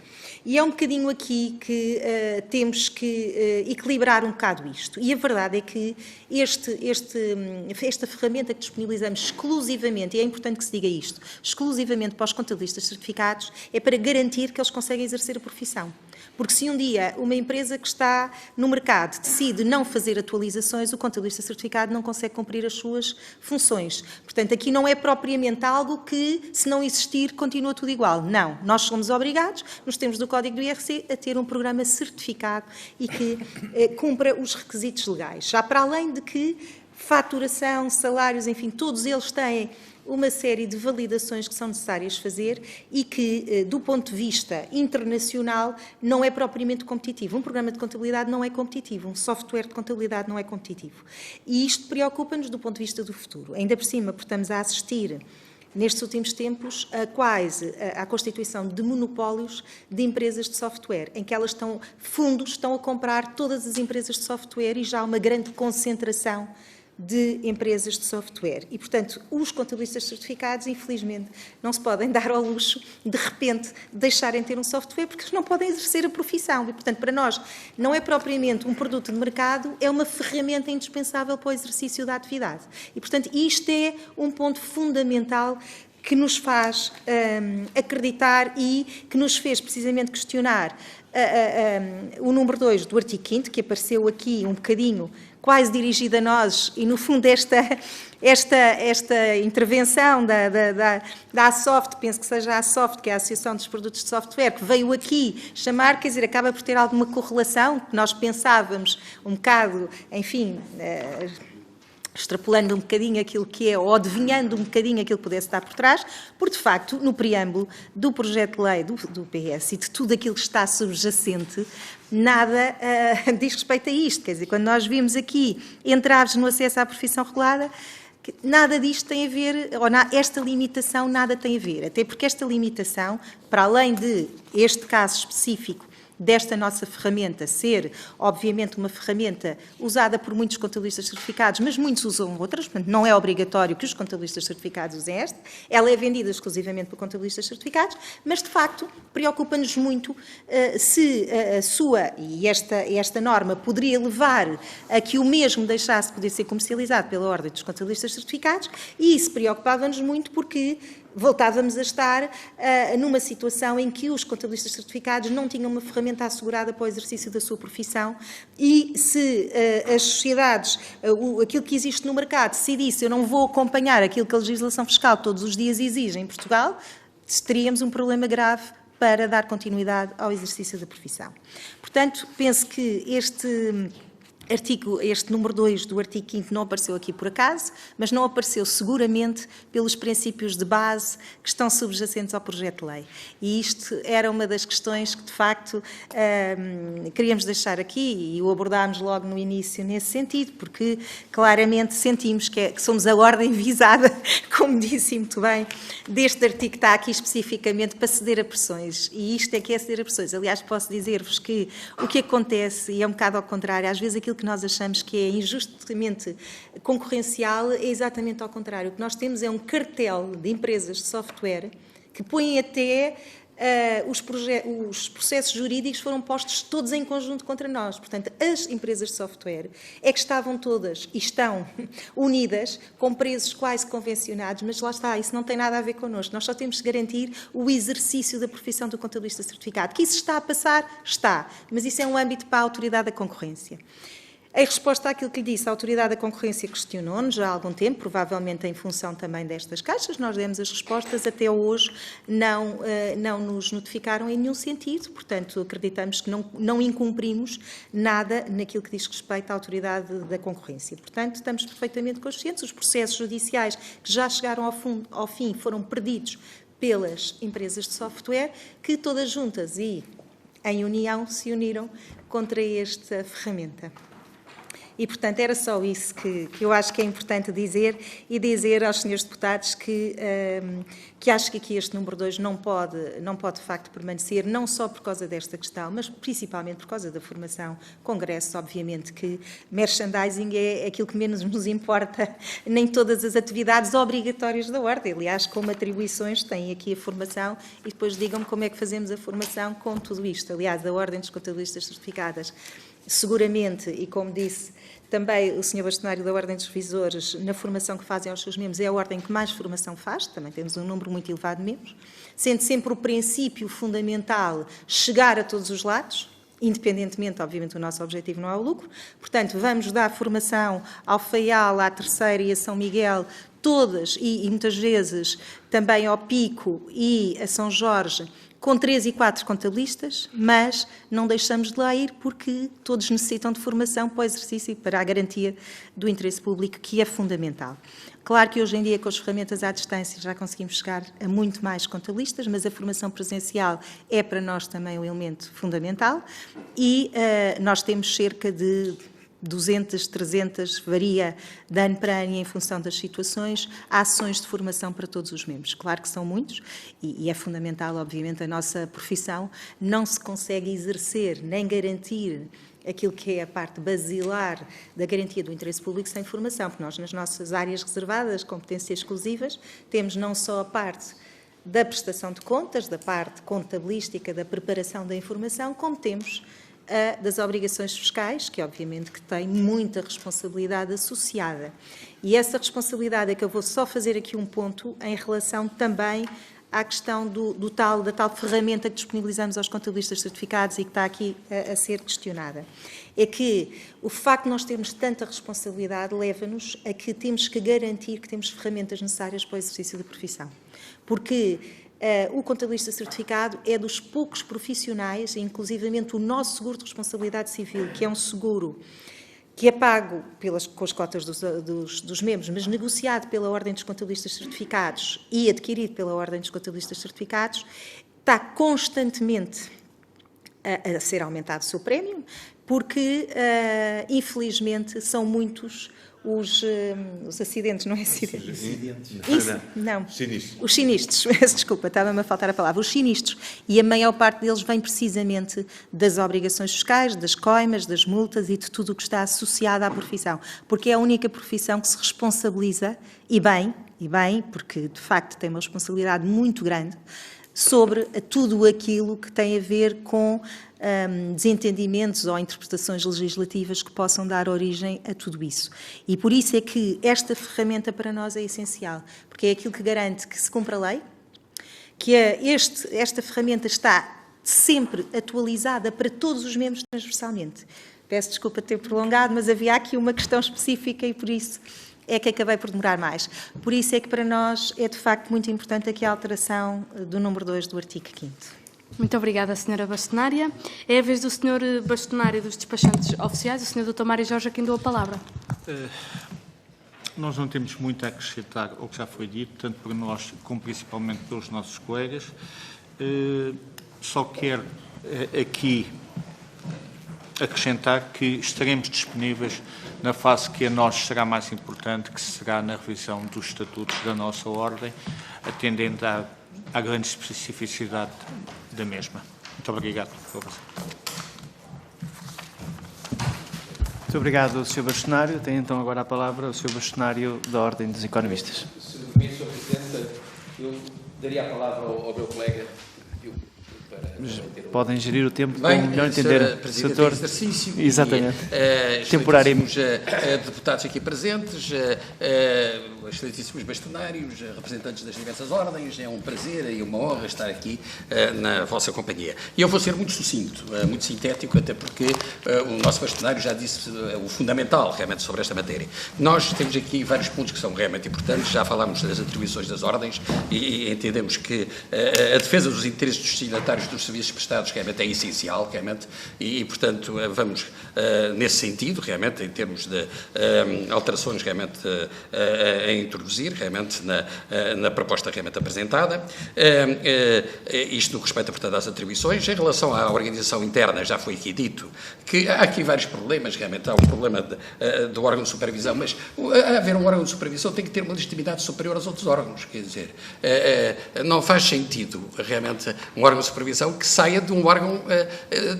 E é um bocadinho aqui que temos que equilibrar um bocado isto. E a verdade é que esta ferramenta que disponibilizamos exclusivamente, e é importante que se diga isto, exclusivamente para os contabilistas certificados, é para garantir que eles conseguem exercer a profissão. Porque se um dia uma empresa que está no mercado decide não fazer atualizações, o contabilista certificado não consegue cumprir as suas funções. Portanto, aqui não é propriamente algo que, se não existir, continua tudo igual. Não. Nós somos obrigados, nos termos do Código do IRC, a ter um programa certificado e que cumpra os requisitos legais. Já para além de que faturação, salários, enfim, todos eles têm uma série de validações que são necessárias fazer e que, do ponto de vista internacional, não é propriamente competitivo. Um programa de contabilidade não é competitivo, um software de contabilidade não é competitivo. E isto preocupa-nos do ponto de vista do futuro. Ainda por cima, porque estamos a assistir, nestes últimos tempos, à constituição de monopólios de empresas de software, em que fundos estão a comprar todas as empresas de software e já há uma grande concentração de empresas de software. E, portanto, os contabilistas certificados, infelizmente, não se podem dar ao luxo, de repente, de deixarem de ter um software, porque eles não podem exercer a profissão. E, portanto, para nós, não é propriamente um produto de mercado, é uma ferramenta indispensável para o exercício da atividade. E, portanto, isto é um ponto fundamental que nos faz acreditar e que nos fez, precisamente, questionar o número 2 do artigo 5º, que apareceu aqui um bocadinho quase dirigido a nós, e no fundo esta intervenção da ASOFT, penso que seja a ASOFT, que é a Associação dos Produtos de Software, que veio aqui chamar, quer dizer, acaba por ter alguma correlação, que nós pensávamos um bocado, enfim, extrapolando um bocadinho aquilo que é, ou adivinhando um bocadinho aquilo que pudesse estar por trás, porque, de facto, no preâmbulo do projeto de lei do PS e de tudo aquilo que está subjacente, nada diz respeito a isto. Quer dizer, quando nós vimos aqui entraves no acesso à profissão regulada, nada disto tem a ver, ou esta limitação nada tem a ver, até porque esta limitação, para além de este caso específico, desta nossa ferramenta ser, obviamente, uma ferramenta usada por muitos contabilistas certificados, mas muitos usam outras, portanto, não é obrigatório que os contabilistas certificados usem esta. Ela é vendida exclusivamente por contabilistas certificados, mas, de facto, preocupa-nos muito se a sua, e esta norma poderia levar a que o mesmo deixasse de poder ser comercializado pela Ordem dos Contabilistas Certificados, e isso preocupava-nos muito porque voltávamos a estar numa situação em que os contabilistas certificados não tinham uma ferramenta assegurada para o exercício da sua profissão e se as sociedades, aquilo que existe no mercado, decidisse eu não vou acompanhar aquilo que a legislação fiscal todos os dias exige em Portugal, teríamos um problema grave para dar continuidade ao exercício da profissão. Portanto, penso que este número 2 do artigo 5º não apareceu aqui por acaso, mas não apareceu seguramente pelos princípios de base que estão subjacentes ao projeto de lei. E isto era uma das questões que, de facto, queríamos deixar aqui e o abordámos logo no início nesse sentido, porque claramente sentimos que somos a ordem visada, como disse muito bem, deste artigo que está aqui especificamente para ceder a pressões. E isto é que é ceder a pressões. Aliás, posso dizer-vos que o que acontece, e é um bocado ao contrário, às vezes aquilo que nós achamos que é injustamente concorrencial é exatamente ao contrário. O que nós temos é um cartel de empresas de software que põem até os processos jurídicos foram postos todos em conjunto contra nós. Portanto, as empresas de software é que estavam todas e estão unidas com preços quase convencionados, mas lá está, isso não tem nada a ver connosco. Nós só temos que garantir o exercício da profissão do contabilista certificado. Que isso está a passar, está, mas isso é um âmbito para a Autoridade da Concorrência. Em resposta àquilo que lhe disse, a Autoridade da Concorrência questionou-nos já há algum tempo, provavelmente em função também destas caixas, nós demos as respostas, até hoje não nos notificaram em nenhum sentido, portanto acreditamos que não incumprimos nada naquilo que diz respeito à Autoridade da Concorrência. Portanto, estamos perfeitamente conscientes, os processos judiciais que já chegaram ao fim foram perdidos pelas empresas de software, que todas juntas e em união se uniram contra esta ferramenta. E, portanto, era só isso que eu acho que é importante dizer e dizer aos senhores deputados que acho que aqui este número 2 não pode, de facto, permanecer, não só por causa desta questão, mas principalmente por causa da formação, congressos, obviamente, que merchandising é aquilo que menos nos importa, nem todas as atividades obrigatórias da Ordem. Aliás, como atribuições, tem aqui a formação e depois digam-me como é que fazemos a formação com tudo isto. Aliás, a Ordem dos Contabilistas Certificadas, seguramente, e como disse também o Sr. Bastonário da Ordem dos Revisores, na formação que fazem aos seus membros, é a Ordem que mais formação faz, também temos um número muito elevado de membros, sendo sempre o princípio fundamental chegar a todos os lados, independentemente, obviamente, o nosso objetivo não é o lucro. Portanto, vamos dar formação ao FAIAL, à Terceira e a São Miguel, todas, e muitas vezes também ao Pico e a São Jorge, com 3 e 4 contabilistas, mas não deixamos de lá ir porque todos necessitam de formação para o exercício e para a garantia do interesse público, que é fundamental. Claro que hoje em dia, com as ferramentas à distância, já conseguimos chegar a muito mais contabilistas, mas a formação presencial é para nós também um elemento fundamental e nós temos cerca de 200, 300, varia de ano para ano em função das situações, há ações de formação para todos os membros. Claro que são muitos e é fundamental, obviamente, a nossa profissão não se consegue exercer nem garantir aquilo que é a parte basilar da garantia do interesse público sem formação, porque nós, nas nossas áreas reservadas, competências exclusivas, temos não só a parte da prestação de contas, da parte contabilística, da preparação da informação, como temos das obrigações fiscais, que obviamente que tem muita responsabilidade associada. E essa responsabilidade é que eu vou só fazer aqui um ponto em relação também à questão da tal ferramenta que disponibilizamos aos contabilistas certificados e que está aqui a ser questionada. É que o facto de nós termos tanta responsabilidade leva-nos a que temos que garantir que temos ferramentas necessárias para o exercício da profissão. Porque o contabilista certificado é dos poucos profissionais, inclusivamente o nosso seguro de responsabilidade civil, que é um seguro que é pago com as cotas dos membros, mas negociado pela Ordem dos Contabilistas Certificados e adquirido pela Ordem dos Contabilistas Certificados, está constantemente a ser aumentado o seu prémio, porque, infelizmente, são muitos os acidentes, não é acidentes? Isso, não. Sinistros. Os sinistros, desculpa, estava-me a faltar a palavra. Os sinistros. E a maior parte deles vem precisamente das obrigações fiscais, das coimas, das multas e de tudo o que está associado à profissão. Porque é a única profissão que se responsabiliza, e bem, porque de facto tem uma responsabilidade muito grande, sobre tudo aquilo que tem a ver com desentendimentos ou interpretações legislativas que possam dar origem a tudo isso. E por isso é que esta ferramenta para nós é essencial, porque é aquilo que garante que se cumpra a lei, que esta ferramenta está sempre atualizada para todos os membros transversalmente. Peço desculpa de ter prolongado, mas havia aqui uma questão específica e por isso é que acabei por demorar mais. Por isso é que para nós é de facto muito importante aqui a alteração do número 2 do artigo 5º. Muito obrigada, Sra. Bastonária. É a vez do Sr. Bastonário dos despachantes oficiais, o Sr. Dr. Mário Jorge, a quem dou a palavra. Nós não temos muito a acrescentar ao que já foi dito, tanto por nós como principalmente pelos nossos colegas. Só quero aqui acrescentar que estaremos disponíveis na fase que a nós será mais importante, que será na revisão dos estatutos da nossa ordem, atendendo à grande especificidade da mesma. Muito obrigado. Muito obrigado, Sr. Bastonário. Tem então agora a palavra o Sr. Bastonário da Ordem dos Economistas. Se me permite, Sr. Presidente, eu daria a palavra ao meu colega. podem gerir o tempo Bem, como melhor Senhora entender. Presidente Setor... do exercício. Exatamente. Temporário. Deputados aqui presentes, excelentíssimos bastonários, representantes das diversas ordens, é um prazer e uma honra estar aqui na vossa companhia. E eu vou ser muito sucinto, muito sintético, até porque o nosso bastonário já disse o fundamental realmente sobre esta matéria. Nós temos aqui vários pontos que são realmente importantes, já falámos das atribuições das ordens e entendemos que a defesa dos interesses dos destinatários dos serviços prestados realmente é essencial, realmente, e portanto vamos nesse sentido, realmente, em termos de alterações realmente a introduzir, realmente, na proposta realmente apresentada. Isto no respeito, portanto, às atribuições. Em relação à organização interna, já foi aqui dito que há aqui vários problemas, realmente, há um problema do órgão de supervisão, mas haver um órgão de supervisão tem que ter uma legitimidade superior aos outros órgãos, quer dizer, não faz sentido, realmente, um órgão de supervisão que saia de um órgão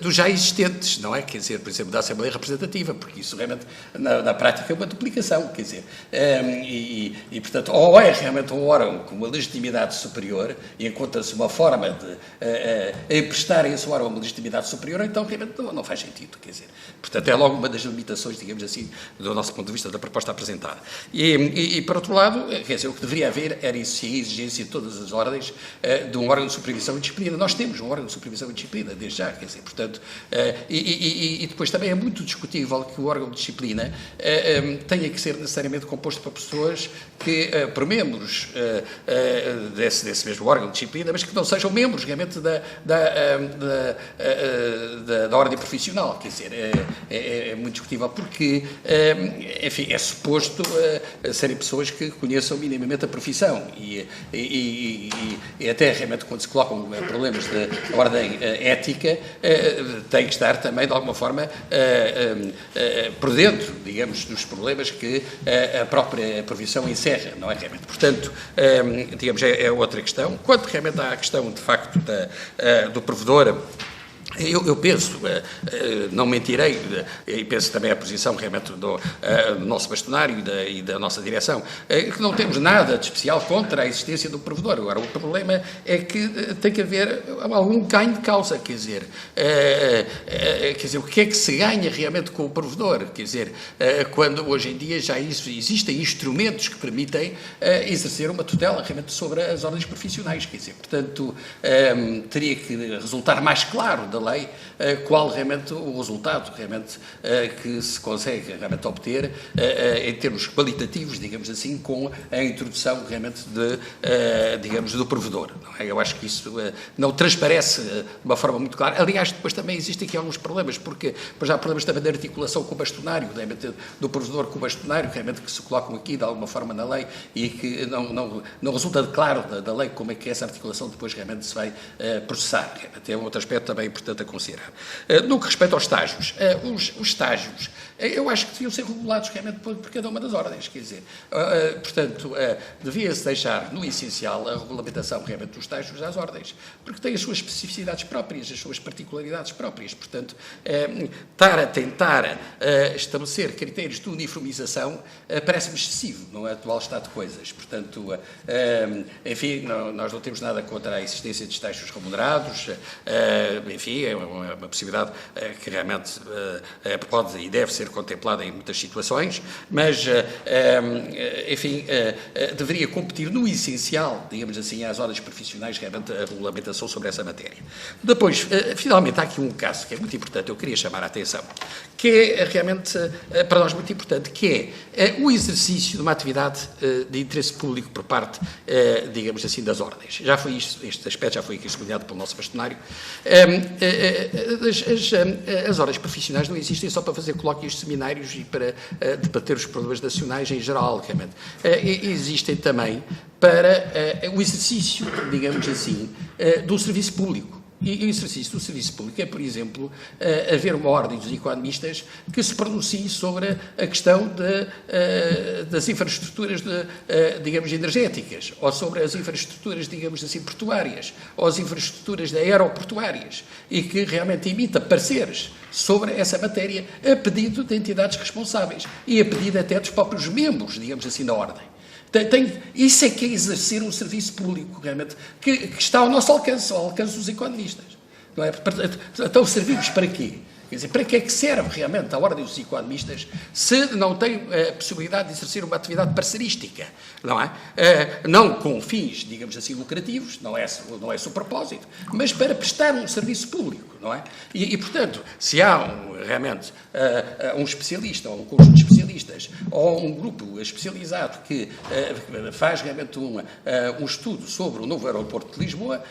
dos já existentes, não é? Quer dizer, por exemplo, da Assembleia Representativa, porque isso realmente, na prática, é uma duplicação, quer dizer, e portanto, ou é realmente um órgão com uma legitimidade superior, e encontra-se uma forma de emprestar a esse órgão uma legitimidade superior, então realmente não faz sentido, quer dizer, portanto, é logo uma das limitações, digamos assim, do nosso ponto de vista da proposta apresentada. E por outro lado, quer dizer, o que deveria haver era isso, a exigência de todas as ordens de um órgão de supervisão e disciplina. Nós temos um órgão de supervisão e disciplina, desde já, quer dizer, portanto, e depois também é muito discutível que o órgão de disciplina tenha que ser necessariamente composto por pessoas que, por membros desse mesmo órgão de disciplina, mas que não sejam membros, realmente, da ordem profissional, quer dizer, é muito discutível porque, enfim, é suposto serem pessoas que conheçam minimamente a profissão e até realmente quando se colocam problemas de ordem ética, tem que estar também de alguma forma por dentro, digamos, dos problemas que a própria profissão encerra, não é realmente? Portanto, digamos, é outra questão. Quanto realmente à questão, de facto, do provedor, eu penso, não mentirei, e penso também a posição realmente do nosso bastonário e da nossa direção, que não temos nada de especial contra a existência do provedor. Agora, o problema é que tem que haver algum ganho de causa, quer dizer, o que é que se ganha realmente com o provedor? Quer dizer, quando hoje em dia já existem instrumentos que permitem exercer uma tutela realmente sobre as ordens profissionais, quer dizer, portanto, teria que resultar mais claro da lei qual realmente o resultado realmente que se consegue realmente obter em termos qualitativos, digamos assim, com a introdução realmente digamos, do provedor. Não é? Eu acho que isso não transparece de uma forma muito clara. Aliás, depois também existem aqui alguns problemas, porque já há problemas também de articulação com o bastonário, realmente, do provedor com o bastonário, realmente que se colocam aqui de alguma forma na lei e que não resulta de claro da lei como é que essa articulação depois realmente se vai processar. Realmente é um outro aspecto também importante a considerar. No que respeita aos estágios, os estágios, eu acho que deviam ser regulados realmente por cada uma das ordens, quer dizer, portanto, devia-se deixar no essencial a regulamentação realmente dos estágios às ordens, porque têm as suas especificidades próprias, as suas particularidades próprias, portanto, estar a tentar estabelecer critérios de uniformização parece-me excessivo no atual estado de coisas, portanto, enfim, nós não temos nada contra a existência de estágios remunerados, enfim, é uma possibilidade que realmente pode e deve ser contemplada em muitas situações, mas, enfim, deveria competir no essencial, digamos assim, às ordens profissionais, realmente a regulamentação sobre essa matéria. Depois, finalmente, há aqui um caso que é muito importante, eu queria chamar a atenção, que é realmente, para nós, muito importante, que é o exercício de uma atividade de interesse público por parte, digamos assim, das ordens. Já foi este aspecto já foi aqui sublinhado pelo nosso bastonário. As ordens profissionais não existem só para fazer colóquios, seminários e para debater os problemas nacionais em geral, realmente. Existem também para o exercício, digamos assim, do serviço público. E o exercício do serviço público é, por exemplo, haver uma ordem dos economistas que se pronuncie sobre a questão das infraestruturas, digamos, energéticas, ou sobre as infraestruturas, digamos assim, portuárias, ou as infraestruturas aeroportuárias, e que realmente emita pareceres sobre essa matéria a pedido de entidades responsáveis e a pedido até dos próprios membros, digamos assim, da ordem. Isso é que é exercer um serviço público, realmente, que está ao nosso alcance, ao alcance dos economistas. Não é? Então servimos para quê? Quer dizer, para que é que serve realmente a Ordem dos Economistas se não tem a possibilidade de exercer uma atividade parceirística, não é? Não com fins, digamos assim, lucrativos, não é esse o propósito, mas para prestar um serviço público, não é? E portanto, se há realmente um especialista, ou um conjunto de especialistas, ou um grupo especializado que faz realmente um estudo sobre o novo aeroporto de Lisboa,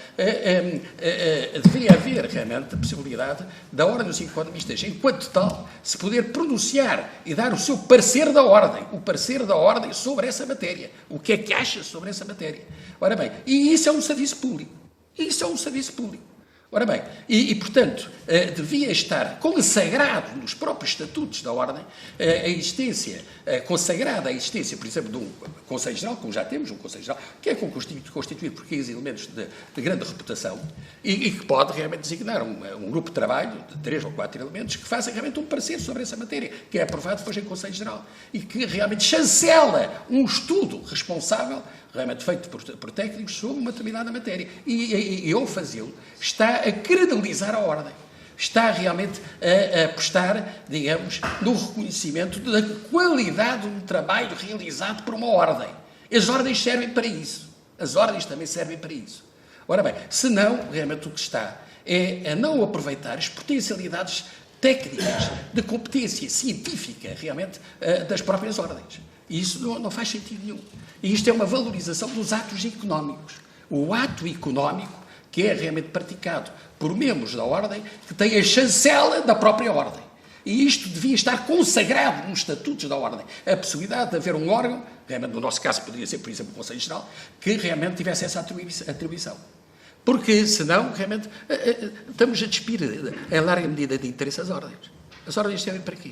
deveria haver realmente a possibilidade da Ordem dos Economistas, enquanto tal, se poder pronunciar e dar o seu parecer da Ordem sobre essa matéria. O que é que acha sobre essa matéria? Ora bem, e isso é um serviço público. Ora bem, portanto, devia estar consagrado nos próprios estatutos da Ordem a existência, consagrada a existência, por exemplo, de um Conselho Geral, como já temos um Conselho Geral, que é constituído por 15 elementos de grande reputação e que pode realmente designar um grupo de trabalho de 3 ou 4 elementos que faça realmente um parecer sobre essa matéria, que é aprovado depois em Conselho Geral e que realmente chancela um estudo responsável, realmente feito por técnicos, sobre uma determinada matéria. E ao fazê-lo, está a credibilizar a Ordem. Está realmente a apostar, digamos, no reconhecimento da qualidade do trabalho realizado por uma Ordem. As Ordens servem para isso. As Ordens também servem para isso. Ora bem, senão, realmente o que está é a não aproveitar as potencialidades técnicas de competência científica, realmente, das próprias Ordens. E isso não faz sentido nenhum. E isto é uma valorização dos atos económicos. O ato económico que é realmente praticado por membros da Ordem que têm a chancela da própria Ordem. E isto devia estar consagrado nos estatutos da Ordem. A possibilidade de haver um órgão, realmente no nosso caso poderia ser, por exemplo, o Conselho Geral, que realmente tivesse essa atribuição. Porque, senão, realmente, estamos a despir em larga medida de interesse às Ordens. As Ordens servem para quê?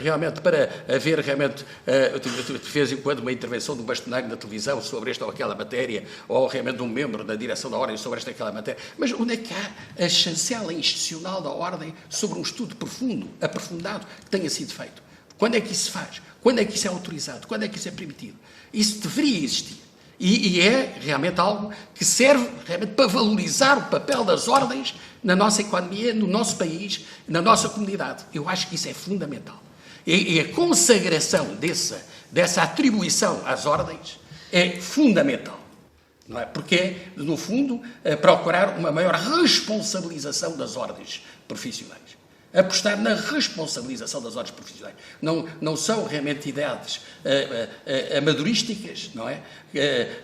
Realmente para haver, realmente, de vez em quando, uma intervenção de um bastonário na televisão sobre esta ou aquela matéria, ou realmente de um membro da direção da Ordem sobre esta ou aquela matéria. Mas onde é que há a chancela institucional da Ordem sobre um estudo profundo, aprofundado, que tenha sido feito? Quando é que isso se faz? Quando é que isso é autorizado? Quando é que isso é permitido? Isso deveria existir. E é realmente algo que serve realmente para valorizar o papel das Ordens na nossa economia, no nosso país, na nossa comunidade. Eu acho que isso é fundamental. E a consagração dessa atribuição às Ordens é fundamental. Não é? Porque é, no fundo, procurar uma maior responsabilização das Ordens profissionais. Apostar na responsabilização das Ordens profissionais. Não são realmente ideias amadorísticas, não é?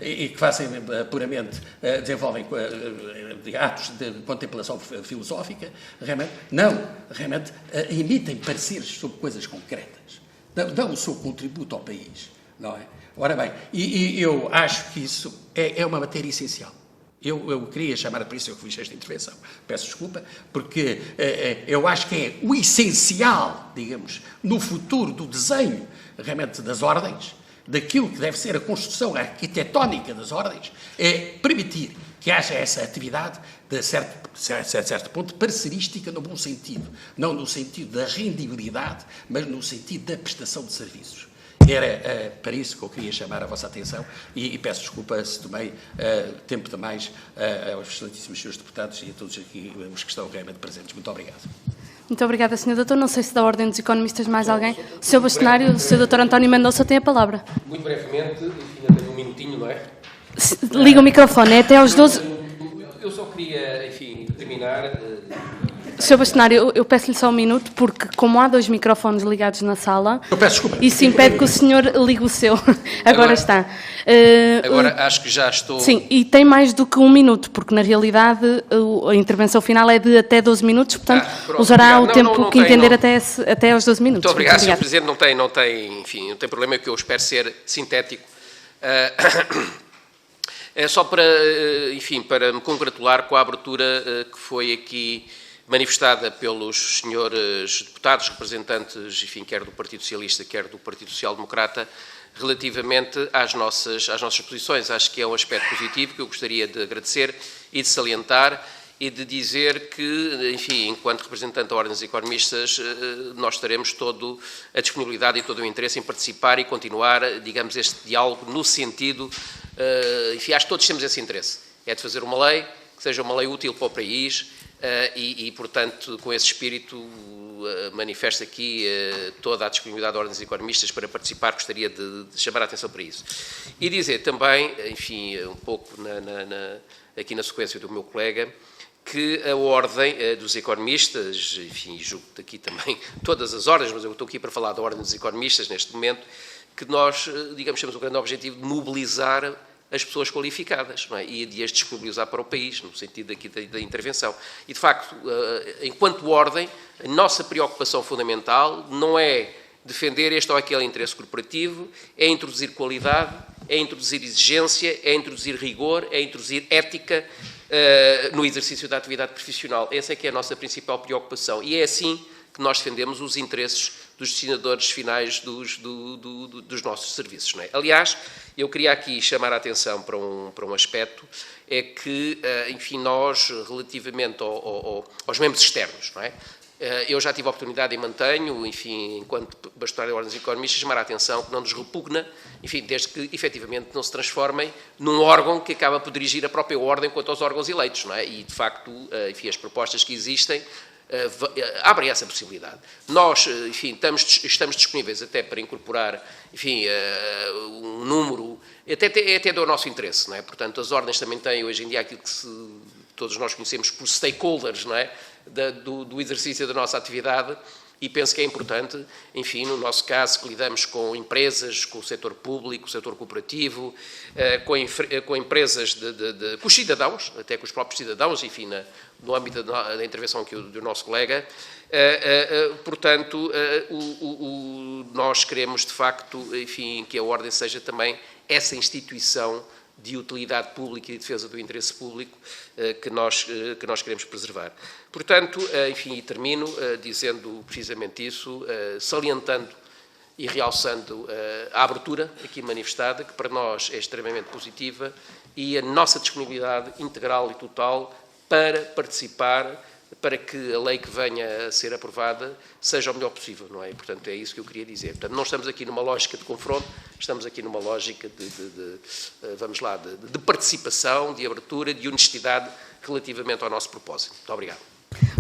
E que fazem puramente, desenvolvem atos de contemplação filosófica, realmente. Não, realmente emitem pareceres sobre coisas concretas. Dão o seu contributo ao país, não é? Ora bem, e eu acho que isso é uma matéria essencial. Eu queria chamar, por isso eu fiz esta intervenção, peço desculpa, porque eu acho que é o essencial, digamos, no futuro do desenho realmente das Ordens, daquilo que deve ser a construção arquitetónica das Ordens, é permitir que haja essa atividade de certo ponto parceirística no bom sentido, não no sentido da rendibilidade, mas no sentido da prestação de serviços. Era para isso que eu queria chamar a vossa atenção e peço desculpa se tomei tempo demais aos excelentíssimos senhores deputados e a todos aqui os que estão realmente presentes. Muito obrigado. Muito obrigada, Sr. Doutor. Não sei se da Ordem dos Economistas mais alguém. O Sr. Bastonário, o Sr. Dr. António Mendonça tem a palavra. Muito brevemente, enfim, ainda tenho um minutinho, não é? Liga o microfone, é até aos 12... Eu só queria, enfim, terminar... Sr. Bastonário, eu peço-lhe só um minuto, porque como há 2 microfones ligados na sala, eu peço desculpa. Isso impede que o senhor ligue o seu. Agora está. Agora acho que já estou... Sim, e tem mais do que 1 minuto, porque na realidade a intervenção final é de até 12 minutos, portanto usará o tempo que entender até aos 12 minutos. Muito obrigado, Sr. Presidente. Não tem problema, que eu espero ser sintético. É só para me congratular com a abertura que foi aqui manifestada pelos senhores deputados, representantes, enfim, quer do Partido Socialista, quer do Partido Social Democrata, relativamente às nossas posições. Acho que é um aspecto positivo que eu gostaria de agradecer e de salientar e de dizer que, enfim, enquanto representante da Ordem dos Economistas, nós teremos toda a disponibilidade e todo o interesse em participar e continuar, digamos, este diálogo no sentido, enfim, acho que todos temos esse interesse, é de fazer uma lei que seja uma lei útil para o país, portanto, com esse espírito, manifesto aqui toda a disponibilidade de ordens economistas para participar, gostaria de chamar a atenção para isso. E dizer também, enfim, um pouco aqui na sequência do meu colega, que a ordem dos economistas, enfim, julgo aqui também todas as ordens, mas eu estou aqui para falar da ordem dos economistas neste momento, que nós, digamos, temos o grande objetivo de mobilizar as pessoas qualificadas, não é? E de as disponibilizar para o país, no sentido aqui da intervenção. E, de facto, enquanto ordem, a nossa preocupação fundamental não é defender este ou aquele interesse corporativo, é introduzir qualidade, é introduzir exigência, é introduzir rigor, é introduzir ética no exercício da atividade profissional. Essa é que é a nossa principal preocupação. E é assim que nós defendemos os interesses dos destinadores finais dos nossos serviços. Não é? Aliás, eu queria aqui chamar a atenção para um aspecto, é que, enfim, nós, relativamente aos membros externos, não é? Eu já tive a oportunidade e mantenho, enfim, enquanto bastonário de ordens economistas, chamar a atenção que não nos repugna, enfim, desde que, efetivamente, não se transformem num órgão que acaba por dirigir a própria ordem quanto aos órgãos eleitos, não é? E, de facto, enfim, as propostas que existem abrem essa possibilidade. Nós, enfim, estamos disponíveis até para incorporar, enfim, um número, até do nosso interesse, não é? Portanto, as ordens também têm, hoje em dia, aquilo que todos nós conhecemos por stakeholders, não é? Do exercício da nossa atividade, e penso que é importante, enfim, no nosso caso, que lidamos com empresas, com o setor público, o setor cooperativo, com empresas, com os cidadãos, até com os próprios cidadãos, enfim, no âmbito da intervenção aqui do nosso colega. Portanto, nós queremos, de facto, enfim, que a Ordem seja também essa instituição de utilidade pública e de defesa do interesse público que nós queremos preservar. Portanto, enfim, e termino dizendo precisamente isso, salientando e realçando a abertura aqui manifestada, que para nós é extremamente positiva, e a nossa disponibilidade integral e total para participar, para que a lei que venha a ser aprovada seja o melhor possível, não é? E, portanto, é isso que eu queria dizer. Portanto, não estamos aqui numa lógica de confronto, estamos aqui numa lógica de participação, de abertura, de honestidade relativamente ao nosso propósito. Muito obrigado.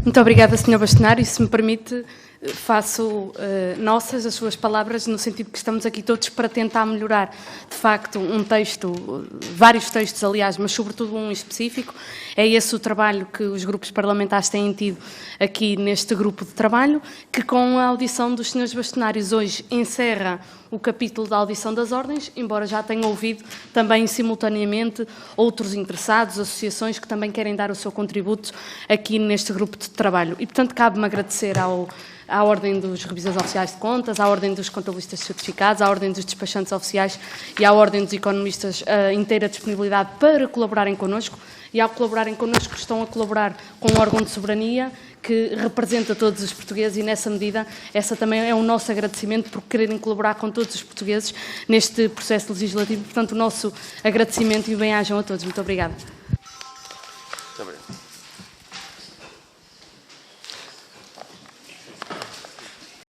Muito obrigada, Sr. Bastonário. E, se me permite, faço nossas as suas palavras, no sentido que estamos aqui todos para tentar melhorar, de facto, um texto, vários textos, aliás, mas sobretudo um específico. É esse o trabalho que os grupos parlamentares têm tido aqui neste grupo de trabalho, que com a audição dos Srs. Bastonários hoje encerra o capítulo da audição das ordens, embora já tenha ouvido também simultaneamente outros interessados, associações que também querem dar o seu contributo aqui neste grupo de trabalho. E, portanto, cabe-me agradecer à Ordem dos Revisores Oficiais de Contas, à Ordem dos Contabilistas Certificados, à Ordem dos Despachantes Oficiais e à Ordem dos Economistas a inteira disponibilidade para colaborarem connosco, e ao colaborarem connosco estão a colaborar com um órgão de soberania que representa todos os portugueses, e nessa medida, essa também é o nosso agradecimento por quererem colaborar com todos os portugueses neste processo legislativo. Portanto, o nosso agradecimento e o bem-ajam a todos. Muito obrigada. Muito obrigado.